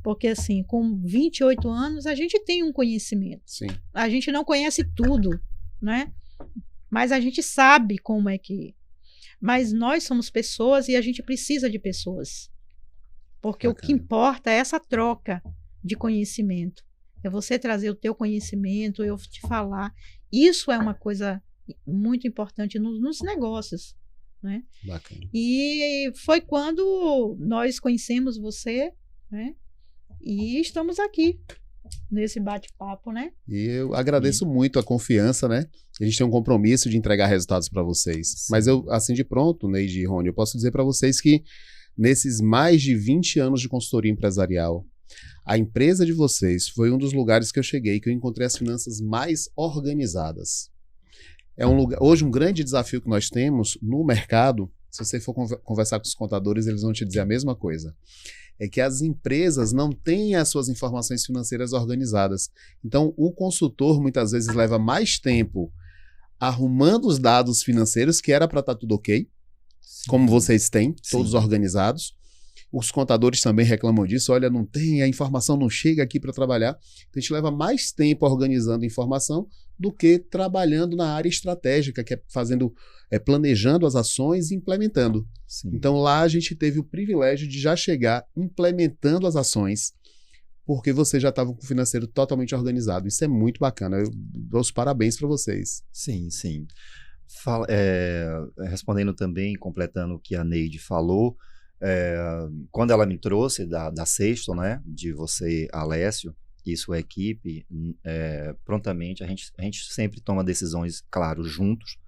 Porque assim, com 28 anos a gente tem um conhecimento. Sim. A gente não conhece tudo, né? Mas a gente sabe como é que... Mas nós somos pessoas e a gente precisa de pessoas. Porque o que importa é essa troca de conhecimento. É você trazer o teu conhecimento, eu te falar. Isso é uma coisa muito importante nos negócios, né? Bacana. E foi quando nós conhecemos você, né? E estamos aqui nesse bate-papo, né? E eu agradeço muito a confiança, né? A gente tem um compromisso de entregar resultados para vocês. Sim. Mas eu, assim de pronto, Neide e Rony, eu posso dizer para vocês que nesses mais de 20 anos de consultoria empresarial, a empresa de vocês foi um dos lugares que eu cheguei, que eu encontrei as finanças mais organizadas. É um lugar, hoje um grande desafio que nós temos no mercado, se você for conversar com os contadores, eles vão te dizer a mesma coisa. É que as empresas não têm as suas informações financeiras organizadas. Então, o consultor muitas vezes leva mais tempo arrumando os dados financeiros, que era para estar tudo ok, sim, como vocês têm, todos sim, organizados. Os contadores também reclamam disso. Olha, não tem, a informação não chega aqui para trabalhar. Então, a gente leva mais tempo organizando informação do que trabalhando na área estratégica, que é planejando as ações e implementando. Sim. Então, lá a gente teve o privilégio de já chegar implementando as ações, porque vocês já estavam com o financeiro totalmente organizado. Isso é muito bacana. Eu dou os parabéns para vocês. Sim, sim. Respondendo também, completando o que a Neide falou, quando ela me trouxe da Sexto, né, de você, Alessio, e sua equipe, prontamente, a gente sempre toma decisões, claro, juntos,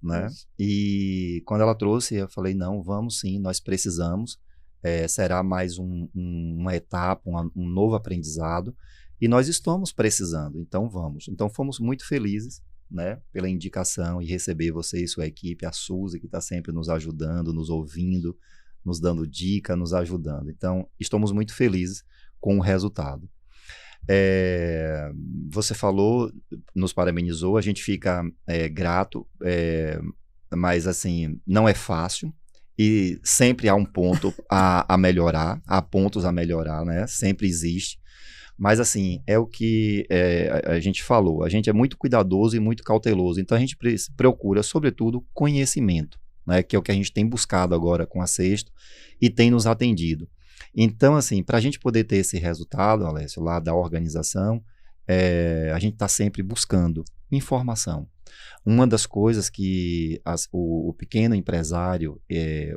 né? E quando ela trouxe, eu falei, não, vamos sim, nós precisamos, será mais uma etapa, um novo aprendizado, e nós estamos precisando, então vamos. Então fomos muito felizes, né, pela indicação e receber você e sua equipe, a Suzy, que está sempre nos ajudando, nos ouvindo, nos dando dica, nos ajudando. Então, estamos muito felizes com o resultado. Você falou, nos parabenizou, a gente fica grato, mas assim, não é fácil e sempre há um ponto a melhorar, há pontos a melhorar, né? Sempre existe. Mas assim, é o que a gente falou, a gente é muito cuidadoso e muito cauteloso, então a gente procura, sobretudo, conhecimento, né, que é o que a gente tem buscado agora com a Sexto e tem nos atendido. Então, assim, para a gente poder ter esse resultado, Alessio, lá da organização, a gente está sempre buscando informação. Uma das coisas que o pequeno empresário,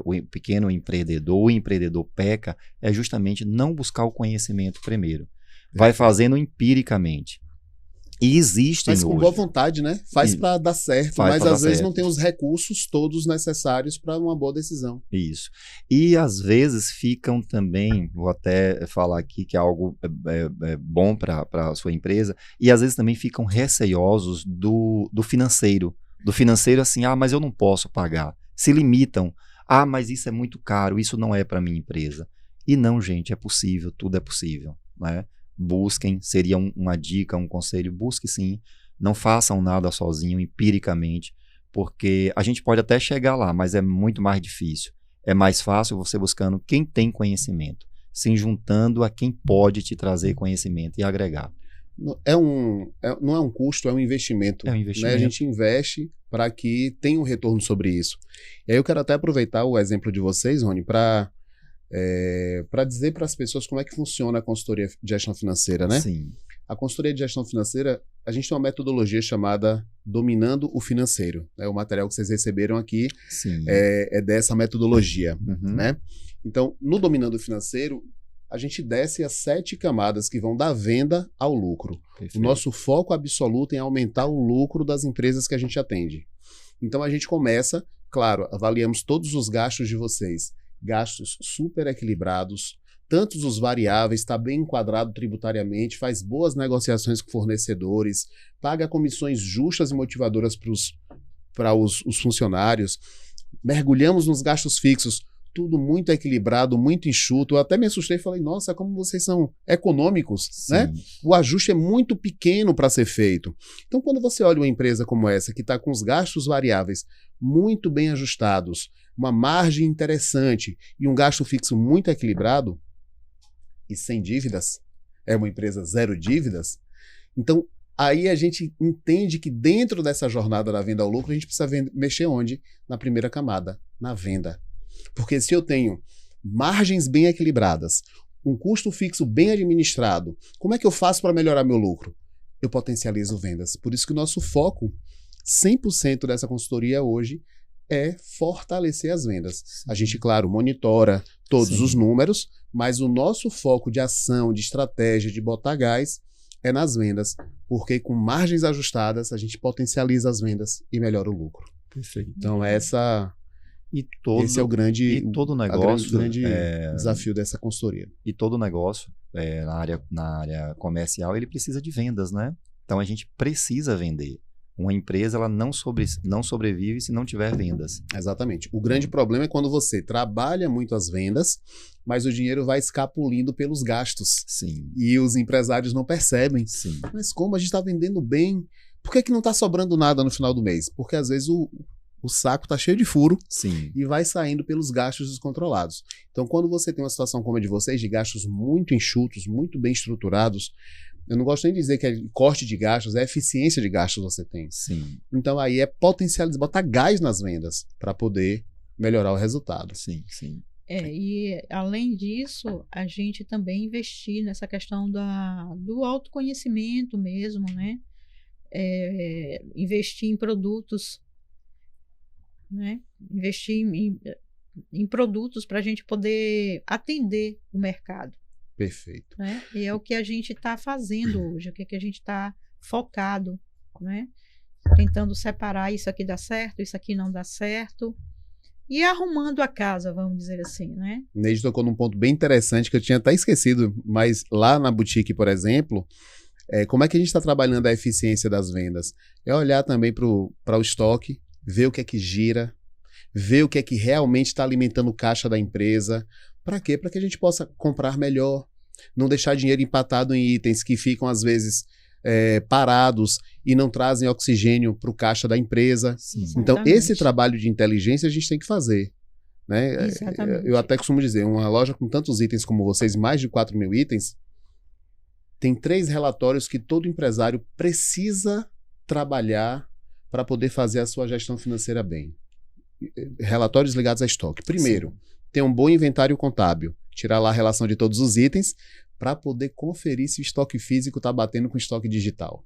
o pequeno empreendedor, o empreendedor peca é justamente não buscar o conhecimento primeiro. Vai fazendo empiricamente. E existem hoje. Faz com boa vontade, né? Faz para dar certo, mas às vezes não tem os recursos todos necessários para uma boa decisão. Isso. E às vezes ficam também, vou até falar aqui que é algo bom para a sua empresa, e às vezes também ficam receosos do financeiro. Do financeiro assim, mas eu não posso pagar. Se limitam. Mas isso é muito caro, isso não é para minha empresa. E não, gente, é possível, tudo é possível, né? Busquem, seria uma dica, um conselho, busque sim, não façam nada sozinho, empiricamente, porque a gente pode até chegar lá, mas é muito mais difícil. É mais fácil você buscando quem tem conhecimento, se juntando a quem pode te trazer conhecimento e agregar. Não é um custo, é um investimento. É um investimento. Né? A gente investe para que tenha um retorno sobre isso. E aí eu quero até aproveitar o exemplo de vocês, Rony, para dizer para as pessoas como é que funciona a consultoria de gestão financeira, né? Sim. A consultoria de gestão financeira, a gente tem uma metodologia chamada Dominando o Financeiro. Né? O material que vocês receberam aqui é dessa metodologia, né? Então, no Dominando o Financeiro, a gente desce as 7 camadas que vão da venda ao lucro. Perfeito. O nosso foco absoluto é aumentar o lucro das empresas que a gente atende. Então, a gente começa, claro, avaliamos todos os gastos de vocês, gastos super equilibrados, tantos os variáveis, está bem enquadrado tributariamente, faz boas negociações com fornecedores, paga comissões justas e motivadoras para os funcionários, mergulhamos nos gastos fixos, tudo muito equilibrado, muito enxuto. Eu até me assustei e falei, nossa, como vocês são econômicos, né? O ajuste é muito pequeno para ser feito. Então, quando você olha uma empresa como essa, que está com os gastos variáveis muito bem ajustados, uma margem interessante e um gasto fixo muito equilibrado, e sem dívidas, é uma empresa zero dívidas, então aí a gente entende que dentro dessa jornada da venda ao lucro, a gente precisa mexer onde? Na primeira camada, na venda. Porque se eu tenho margens bem equilibradas, um custo fixo bem administrado, como é que eu faço para melhorar meu lucro? Eu potencializo vendas. Por isso que o nosso foco, 100% dessa consultoria hoje, é fortalecer as vendas. A gente, claro, monitora todos os números, mas o nosso foco de ação, de estratégia, de botar gás, é nas vendas, porque com margens ajustadas, a gente potencializa as vendas e melhora o lucro. Perfeito. Então, esse é o grande, grande desafio dessa consultoria. E todo negócio, na área comercial, ele precisa de vendas, né? Então, a gente precisa vender. Uma empresa ela não sobrevive se não tiver vendas. Exatamente. O grande problema é quando você trabalha muito as vendas, mas o dinheiro vai escapulindo pelos gastos. Sim. E os empresários não percebem. Sim. Mas como a gente está vendendo bem, por que não está sobrando nada no final do mês? Porque às vezes o saco está cheio de furo. Sim. E vai saindo pelos gastos descontrolados. Então, quando você tem uma situação como a de vocês, de gastos muito enxutos, muito bem estruturados, eu não gosto nem de dizer que é corte de gastos, é eficiência de gastos você tem. Sim. Então aí é potencializar, botar gás nas vendas para poder melhorar o resultado. Sim, sim. E além disso, a gente também investir nessa questão do autoconhecimento mesmo, né? Investir em produtos, né? Investir em produtos para a gente poder atender o mercado. Perfeito. Né? E é o que a gente está fazendo hoje, o que a gente está focado, né? Tentando separar isso aqui dá certo, isso aqui não dá certo, e arrumando a casa, vamos dizer assim, né? Neide tocou num ponto bem interessante que eu tinha até esquecido, mas lá na boutique, por exemplo, como é que a gente está trabalhando a eficiência das vendas? É olhar também para o estoque, ver o que é que gira, ver o que é que realmente está alimentando o caixa da empresa. Para quê? Para que a gente possa comprar melhor, não deixar dinheiro empatado em itens que ficam, às vezes, parados e não trazem oxigênio para o caixa da empresa. Sim, então, esse trabalho de inteligência a gente tem que fazer. Né? Eu até costumo dizer, uma loja com tantos itens como vocês, mais de 4.000 itens, tem 3 relatórios que todo empresário precisa trabalhar para poder fazer a sua gestão financeira bem. Relatórios ligados a estoque. Primeiro, ter um bom inventário contábil, tirar lá a relação de todos os itens para poder conferir se o estoque físico está batendo com o estoque digital.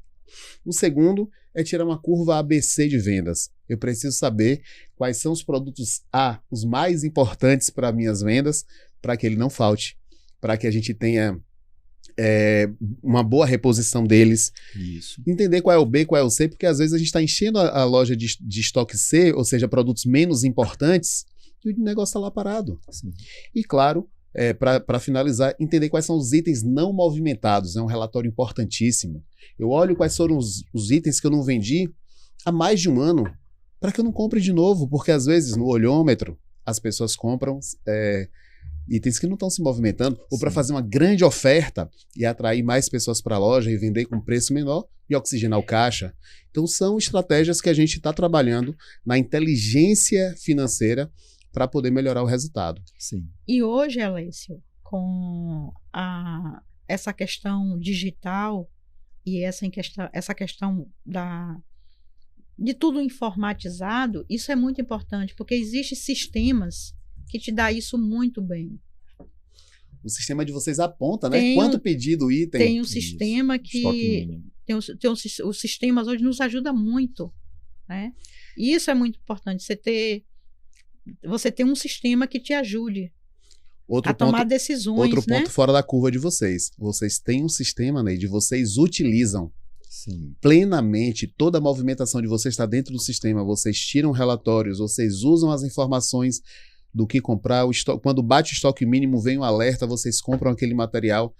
O segundo é tirar uma curva ABC de vendas. Eu preciso saber quais são os produtos os mais importantes para minhas vendas, para que ele não falte, para que a gente tenha uma boa reposição deles. Isso. Entender qual é o B, qual é o C, porque às vezes a gente está enchendo a loja de estoque C, ou seja, produtos menos importantes, e o negócio está lá parado. Sim. E claro, para finalizar, entender quais são os itens não movimentados. É um relatório importantíssimo. Eu olho quais foram os itens que eu não vendi há mais de um ano, para que eu não compre de novo, porque às vezes no olhômetro as pessoas compram itens que não estão se movimentando, ou para fazer uma grande oferta e atrair mais pessoas para a loja e vender com preço menor e oxigenar o caixa. Então são estratégias que a gente está trabalhando na inteligência financeira para poder melhorar o resultado. Sim. E hoje, Alessio, com essa questão digital e essa questão de tudo informatizado, isso é muito importante, porque existem sistemas que te dá isso muito bem. O sistema de vocês aponta, né? Quanto pedido item. Tem um sistema que... Os sistemas hoje nos ajudam muito, né? E isso é muito importante, você ter um sistema que te ajude a tomar decisões. Outro ponto fora da curva de vocês. Vocês têm um sistema, Neide, vocês utilizam plenamente, toda a movimentação de vocês está dentro do sistema. Vocês tiram relatórios, vocês usam as informações do que comprar. Quando bate o estoque mínimo, vem um alerta, vocês compram aquele material.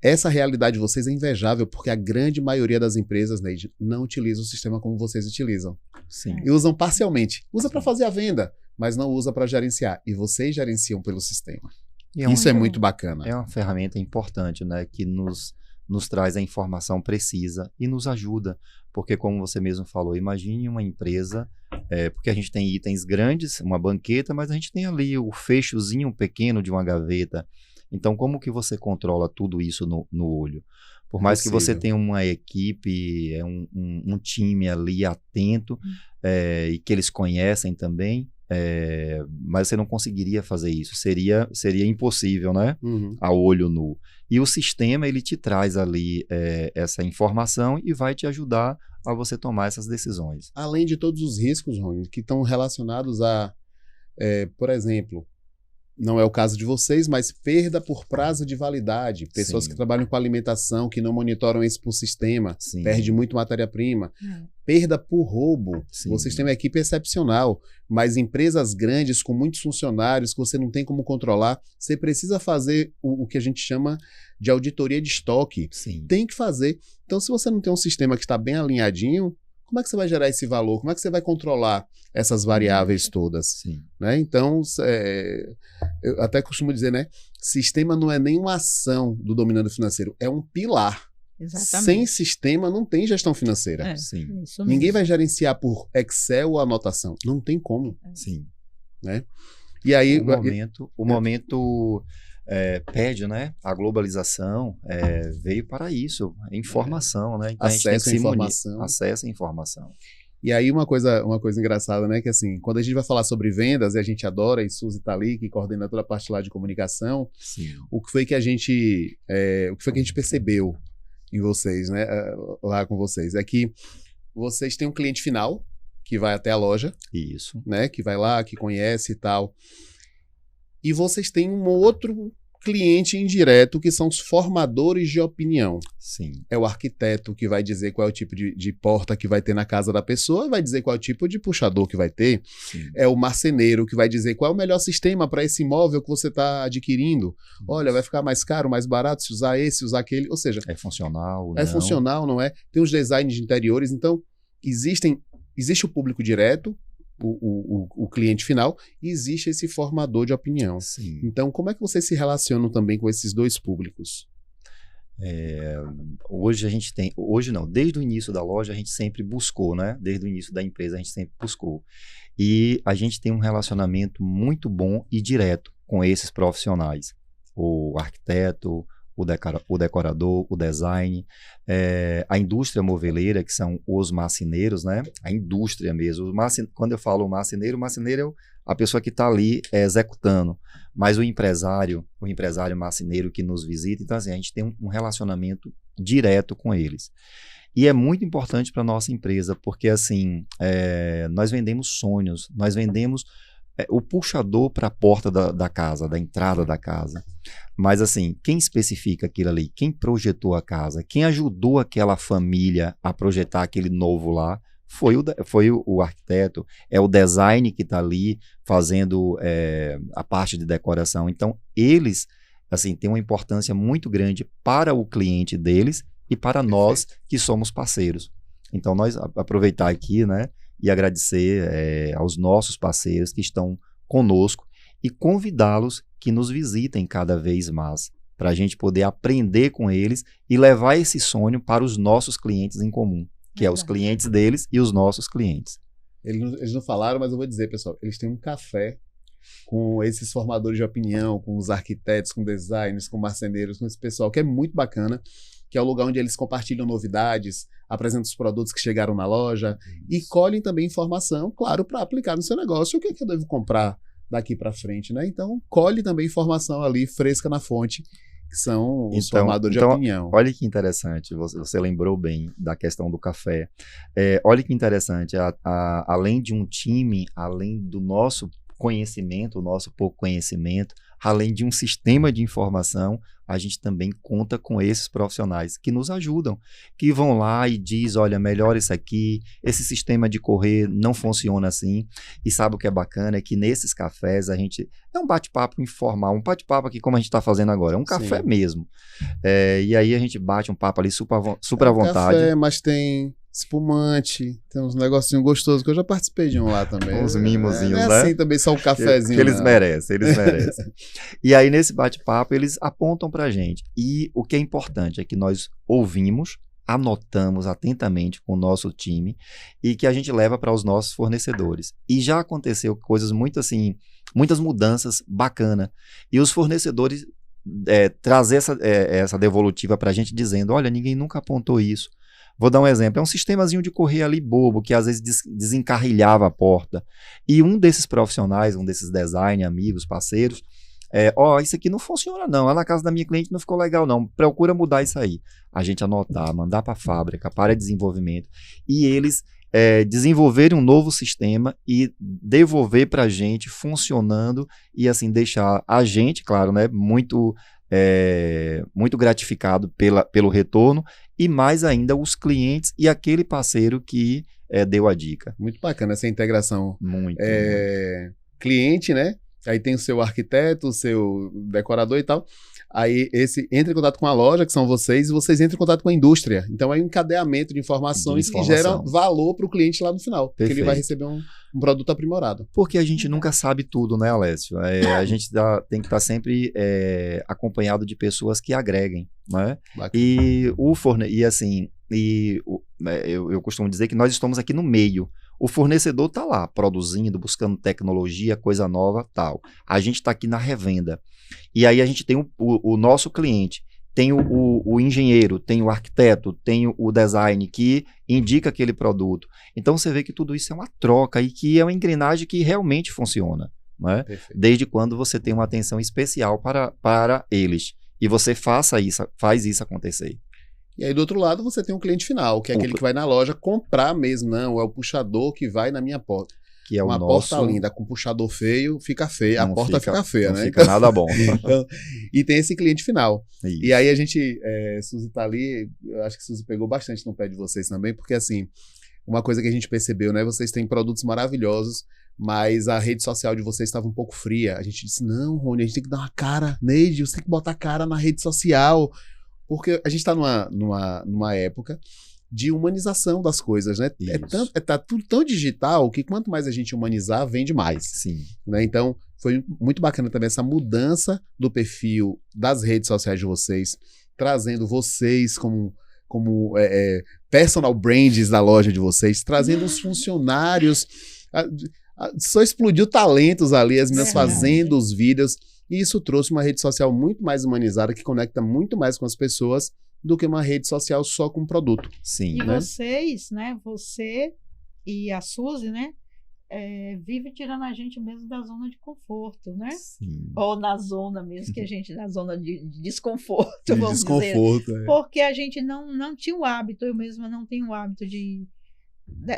Essa realidade de vocês é invejável, porque a grande maioria das empresas, Neide, não utiliza o sistema como vocês utilizam. Sim. E usam parcialmente. Usa para fazer a venda, mas não usa para gerenciar. E vocês gerenciam pelo sistema. E Isso é muito bacana. É uma ferramenta importante, né? Que nos traz a informação precisa e nos ajuda. Porque, como você mesmo falou, imagine uma empresa, porque a gente tem itens grandes, uma banqueta, mas a gente tem ali o fechozinho pequeno de uma gaveta. Então, como que você controla tudo isso no olho? Por mais que você tenha uma equipe, um time ali atento, e que eles conhecem também, mas você não conseguiria fazer isso. Seria impossível, né? A olho nu. E o sistema, ele te traz ali essa informação e vai te ajudar a você tomar essas decisões. Além de todos os riscos, Rony, que estão relacionados a, por exemplo, não é o caso de vocês, mas perda por prazo de validade. Pessoas que trabalham com alimentação, que não monitoram isso por sistema, perde muito matéria-prima. Perda por roubo. Vocês têm uma equipe excepcional, mas empresas grandes com muitos funcionários que você não tem como controlar, você precisa fazer o que a gente chama de auditoria de estoque. Tem que fazer. Então, se você não tem um sistema que está bem alinhadinho, como é que você vai gerar esse valor? Como é que você vai controlar essas variáveis todas? Né? Então, eu até costumo dizer, né? Sistema não é nem uma ação do dominando financeiro, é um pilar. Exatamente. Sem sistema não tem gestão financeira. Ninguém vai gerenciar por Excel ou anotação. Não tem como. Né? E aí, o momento pede, né? A globalização veio para isso, informação, né? Então acesso à informação. Acesso à informação. E aí uma coisa engraçada, né? Que assim, quando a gente vai falar sobre vendas, e a gente adora, e Suzy tá ali, que coordena toda a parte lá de comunicação, o que foi que a gente percebeu em vocês, né? Lá com vocês, é que vocês têm um cliente final, que vai até a loja. Isso. Né? Que vai lá, que conhece e tal. E vocês têm um outro cliente indireto, que são os formadores de opinião. É o arquiteto que vai dizer qual é o tipo de porta que vai ter na casa da pessoa, vai dizer qual é o tipo de puxador que vai ter. É o marceneiro que vai dizer qual é o melhor sistema para esse imóvel que você está adquirindo. Olha, vai ficar mais caro, mais barato se usar esse, usar aquele. Ou seja, é funcional, funcional, não é? Tem os designs de interiores. Então, existe o público direto, o cliente final, e existe esse formador de opinião. Então, como é que vocês se relacionam também com esses dois públicos? Desde o início da loja a gente sempre buscou, né? Desde o início da empresa a gente sempre buscou. E a gente tem um relacionamento muito bom e direto com esses profissionais. O arquiteto, o decorador, o design, a indústria moveleira, que são os marceneiros, né? A indústria mesmo. Quando eu falo marceneiro é a pessoa que está ali executando. Mas o empresário marceneiro que nos visita, então assim, a gente tem um relacionamento direto com eles. E é muito importante para a nossa empresa, porque assim, nós vendemos sonhos, nós vendemos o puxador para a porta da casa, da entrada da casa. Mas assim, quem especifica aquilo ali? Quem projetou a casa? Quem ajudou aquela família a projetar aquele novo lá? Foi o arquiteto, é o design que está ali fazendo a parte de decoração. Então, eles assim, têm uma importância muito grande para o cliente deles e para nós que somos parceiros. Então, nós aproveitar aqui, né? E agradecer aos nossos parceiros que estão conosco e convidá-los que nos visitem cada vez mais, para a gente poder aprender com eles e levar esse sonho para os nossos clientes em comum, que é os clientes deles e os nossos clientes. Eles não falaram, mas eu vou dizer, pessoal, eles têm um café com esses formadores de opinião, com os arquitetos, com designers, com marceneiros, com esse pessoal, que é muito bacana, que é o lugar onde eles compartilham novidades, apresentam os produtos que chegaram na loja e colhem também informação, claro, para aplicar no seu negócio. O que é que eu devo comprar daqui para frente, né? Então, colhe também informação ali fresca na fonte, que são os formadores de opinião. Olha que interessante, você lembrou bem da questão do café. Olha que interessante, além de um time, além do nosso conhecimento, o nosso pouco conhecimento, além de um sistema de informação, a gente também conta com esses profissionais que nos ajudam, que vão lá e diz, olha, melhora isso aqui, esse sistema de correr não funciona assim. E sabe o que é bacana? É que nesses cafés a gente... É um bate-papo informal, um bate-papo aqui como a gente está fazendo agora, é um café mesmo. E aí a gente bate um papo ali super à vontade. Café, mas tem espumante, tem uns negocinhos gostosos, que eu já participei de um lá também. Uns mimozinhos, né? né? Assim também, só um cafezinho. Que eles merecem, eles merecem. E aí, nesse bate-papo, eles apontam pra gente. E o que é importante é que nós ouvimos, anotamos atentamente com o nosso time e que a gente leva para os nossos fornecedores. E já aconteceu coisas muito assim, muitas mudanças bacanas. E os fornecedores trazer essa devolutiva para a gente dizendo, olha, ninguém nunca apontou isso. Vou dar um exemplo, é um sistemazinho de correio ali bobo, que às vezes desencarrilhava a porta. E um desses profissionais, um desses design, amigos, parceiros, isso aqui não funciona não, lá na casa da minha cliente não ficou legal não, procura mudar isso aí. A gente anotar, mandar para a fábrica, para desenvolvimento, e eles desenvolverem um novo sistema e devolver para a gente funcionando e assim deixar a gente, claro, né, muito gratificado pelo retorno e mais ainda os clientes e aquele parceiro que deu a dica. Muito bacana essa integração. Muito. Cliente, né? Aí tem o seu arquiteto, o seu decorador e tal. Aí esse entra em contato com a loja, que são vocês, e vocês entram em contato com a indústria. Então é um encadeamento de informações que gera valor para o cliente lá no final. Perfeito. Porque ele vai receber um produto aprimorado. Porque a gente nunca sabe tudo, né, Alessio? A gente tem que estar sempre acompanhado de pessoas que agreguem, né? Eu costumo dizer que nós estamos aqui no meio. O fornecedor está lá, produzindo, buscando tecnologia, coisa nova, tal. A gente está aqui na revenda. E aí a gente tem o nosso cliente, tem o engenheiro, tem o arquiteto, tem o design que indica aquele produto. Então você vê que tudo isso é uma troca e que é uma engrenagem que realmente funciona. Né? Desde quando você tem uma atenção especial para eles. E você faz isso acontecer. E aí do outro lado você tem um cliente final, que é aquele que vai na loja comprar mesmo, não, é o puxador que vai na minha porta. Que é uma porta linda, com puxador feio, fica feia, a porta fica feia, não né? Não fica nada bom. Então, e tem esse cliente final. Isso. E aí a gente, Suzy tá ali, eu acho que Suzy pegou bastante no pé de vocês também, porque assim, uma coisa que a gente percebeu, né? Vocês têm produtos maravilhosos, mas a rede social de vocês estava um pouco fria. A gente disse, não, Rony, a gente tem que dar uma cara, Neide, você tem que botar a cara na rede social. Porque a gente está numa época de humanização das coisas, né? Tá tudo tão digital que quanto mais a gente humanizar, vende mais. Sim. Né? Então, foi muito bacana também essa mudança do perfil das redes sociais de vocês, trazendo vocês como personal brands da loja de vocês, trazendo os funcionários. Só explodiu talentos ali, as meninas fazendo os vídeos. E isso trouxe uma rede social muito mais humanizada, que conecta muito mais com as pessoas do que uma rede social só com produto. Sim. E vocês, né? Você e a Suzy, né? Vive tirando a gente mesmo da zona de conforto, né? Sim. Ou na zona mesmo, que a gente, na zona de desconforto, vamos dizer. Porque a gente não tinha o hábito, eu mesma não tenho o hábito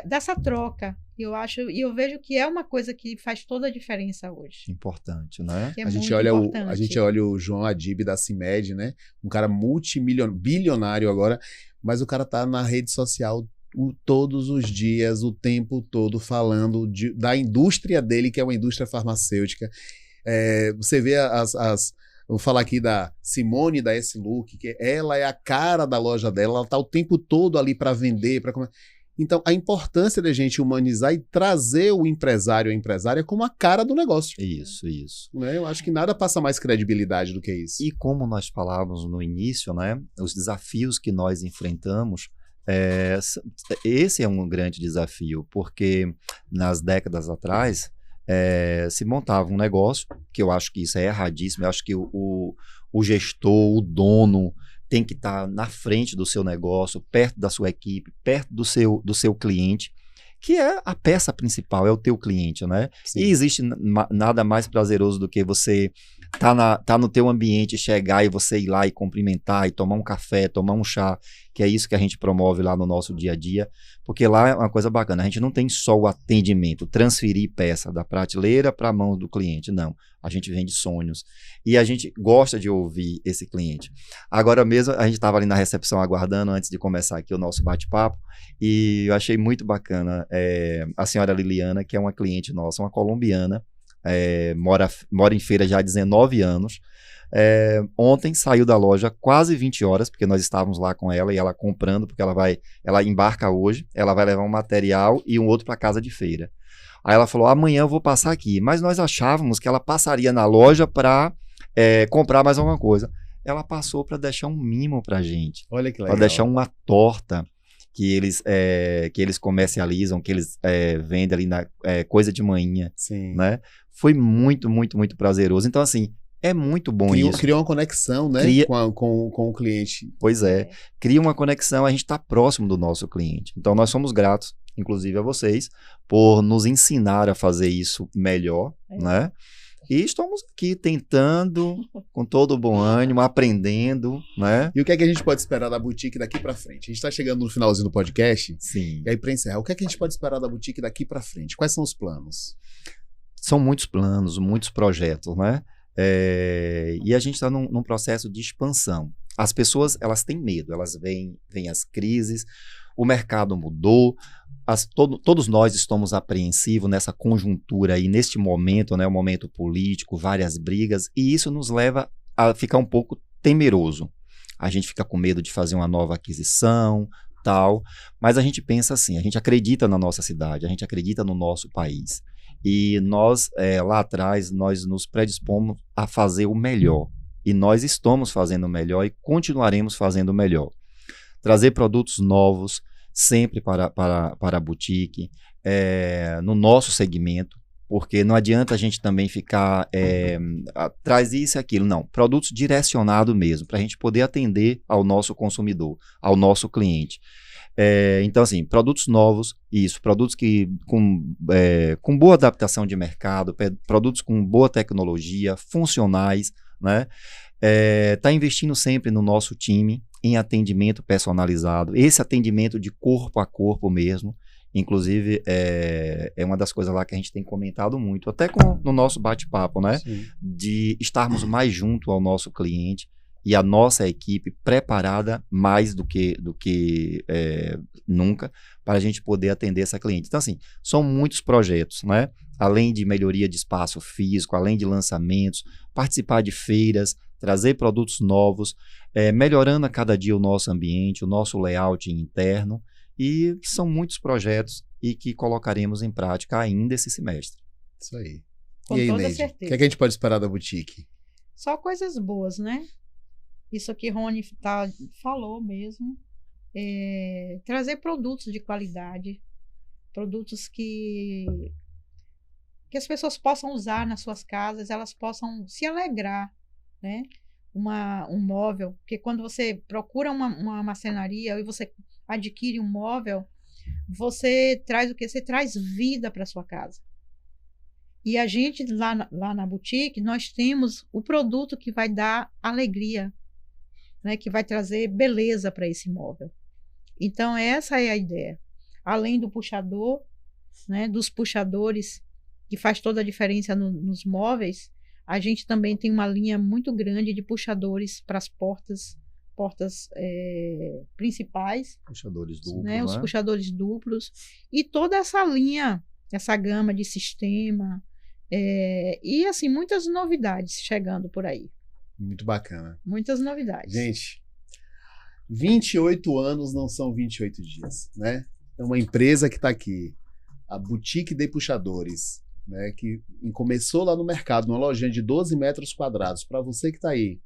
dessa troca. Eu vejo que é uma coisa que faz toda a diferença hoje. Importante, né? É a gente olha o João Adib da CIMED, né? Um cara bilionário agora, mas o cara tá na rede social todos os dias, o tempo todo, falando da indústria dele, que é uma indústria farmacêutica. Você vê vou falar aqui da Simone da S-Look, que ela é a cara da loja dela, ela tá o tempo todo ali para vender, Então, a importância da gente humanizar e trazer o empresário ou a empresária como a cara do negócio. Isso. Né? Eu acho que nada passa mais credibilidade do que isso. E como nós falávamos no início, né, os desafios que nós enfrentamos, esse é um grande desafio, porque nas décadas atrás se montava um negócio, que eu acho que isso é erradíssimo, eu acho que o gestor, o dono, tem que estar na frente do seu negócio, perto da sua equipe, perto do seu cliente, que é a peça principal, é o teu cliente, né? Sim. E existe nada mais prazeroso do que você tá no teu ambiente, chegar e você ir lá e cumprimentar, e tomar um café, tomar um chá, que é isso que a gente promove lá no nosso dia a dia, porque lá é uma coisa bacana, a gente não tem só o atendimento, transferir peça da prateleira para a mão do cliente, não. A gente vende sonhos e a gente gosta de ouvir esse cliente. Agora mesmo, a gente estava ali na recepção aguardando antes de começar aqui o nosso bate-papo e eu achei muito bacana a senhora Liliana, que é uma cliente nossa, uma colombiana, mora em Feira já há 19 anos. Ontem saiu da loja quase 20 horas, porque nós estávamos lá com ela e ela comprando, porque ela embarca hoje, ela vai levar um material e um outro para casa de feira. Aí ela falou, amanhã eu vou passar aqui, mas nós achávamos que ela passaria na loja para comprar mais alguma coisa. Ela passou para deixar um mimo para a gente. Olha que legal. Para deixar uma torta que eles comercializam, que eles vendem ali na coisa de manhã. Sim. Né? Foi muito, muito, muito prazeroso. Então, assim, é muito bom isso. Criou uma conexão, né, com o cliente. Pois é. Cria uma conexão, a gente está próximo do nosso cliente. Então, nós somos gratos, inclusive a vocês, por nos ensinar a fazer isso melhor, né? E estamos aqui tentando, com todo o bom ânimo, aprendendo, né? E o que é que a gente pode esperar da boutique daqui para frente? A gente está chegando no finalzinho do podcast. Sim. E aí, para encerrar, o que é que a gente pode esperar da boutique daqui para frente? Quais são os planos? São muitos planos, muitos projetos, né? E a gente está num processo de expansão. As pessoas, elas têm medo, elas veem as crises, o mercado mudou, todos nós estamos apreensivos nessa conjuntura aí, neste momento, né, o momento político, várias brigas, e isso nos leva a ficar um pouco temeroso. A gente fica com medo de fazer uma nova aquisição, tal, mas a gente pensa assim, a gente acredita na nossa cidade, a gente acredita no nosso país. E nós, lá atrás, nós nos predispomos a fazer o melhor. E nós estamos fazendo o melhor e continuaremos fazendo o melhor. Trazer produtos novos, sempre para a boutique, no nosso segmento, porque não adianta a gente também ficar, traz isso e aquilo. Não, produtos direcionados mesmo, para a gente poder atender ao nosso consumidor, ao nosso cliente. Então, assim, produtos novos, produtos com boa adaptação de mercado, produtos com boa tecnologia, funcionais, né? Tá investindo sempre no nosso time em atendimento personalizado, esse atendimento de corpo a corpo mesmo, inclusive é uma das coisas lá que a gente tem comentado muito, até no nosso bate-papo, né? Sim. De estarmos mais junto ao nosso cliente, e a nossa equipe preparada mais do que nunca para a gente poder atender essa cliente. Então, assim, são muitos projetos, né? Além de melhoria de espaço físico, além de lançamentos, participar de feiras, trazer produtos novos, melhorando a cada dia o nosso ambiente, o nosso layout interno, e são muitos projetos e que colocaremos em prática ainda esse semestre. Isso aí. Com e aí, toda Neide, certeza. o que é que a gente pode esperar da boutique? Só coisas boas, né? Isso que Rony falou mesmo, trazer produtos de qualidade, produtos que as pessoas possam usar nas suas casas, elas possam se alegrar, né? Um móvel, porque quando você procura uma marcenaria e você adquire um móvel, você traz o quê? Você traz vida para sua casa. E a gente, lá na boutique, nós temos o produto que vai dar alegria, né, que vai trazer beleza para esse móvel. Então, essa é a ideia. Além do puxador, né, dos puxadores, que faz toda a diferença nos móveis, a gente também tem uma linha muito grande de puxadores para as portas principais. Puxadores duplos, né? Os puxadores duplos. E toda essa linha, essa gama de sistema. E, assim, muitas novidades chegando por aí. Muito bacana. Muitas novidades. Gente, 28 anos não são 28 dias, né? É uma empresa que está aqui, a Boutique de Puxadores, né? Que começou lá no mercado, numa lojinha de 12 metros quadrados. Para você que está aí,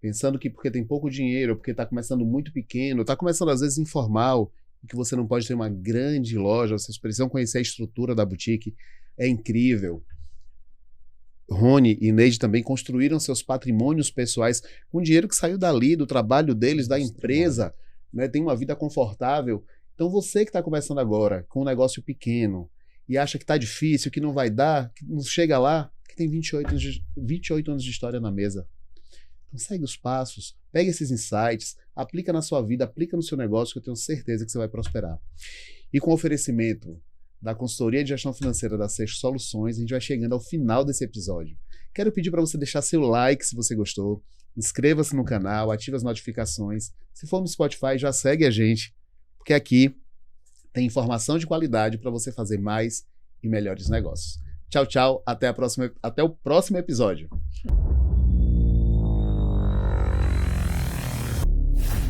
pensando que porque tem pouco dinheiro, porque está começando muito pequeno, está começando às vezes informal, e que você não pode ter uma grande loja, vocês precisam conhecer a estrutura da boutique, é incrível. Rony e Neide também construíram seus patrimônios pessoais com dinheiro que saiu dali, do trabalho deles, da empresa, né? Tem uma vida confortável. Então você que está começando agora com um negócio pequeno e acha que está difícil, que não vai dar, que não chega lá, que tem 28 anos de história na mesa. Então segue os passos, pega esses insights, aplica na sua vida, aplica no seu negócio, que eu tenho certeza que você vai prosperar. E com o oferecimento da consultoria de gestão financeira da Sexto Soluções, a gente vai chegando ao final desse episódio. Quero pedir para você deixar seu like se você gostou, inscreva-se no canal, ative as notificações. Se for no Spotify, já segue a gente, porque aqui tem informação de qualidade para você fazer mais e melhores negócios. Tchau, tchau. Até o próximo episódio.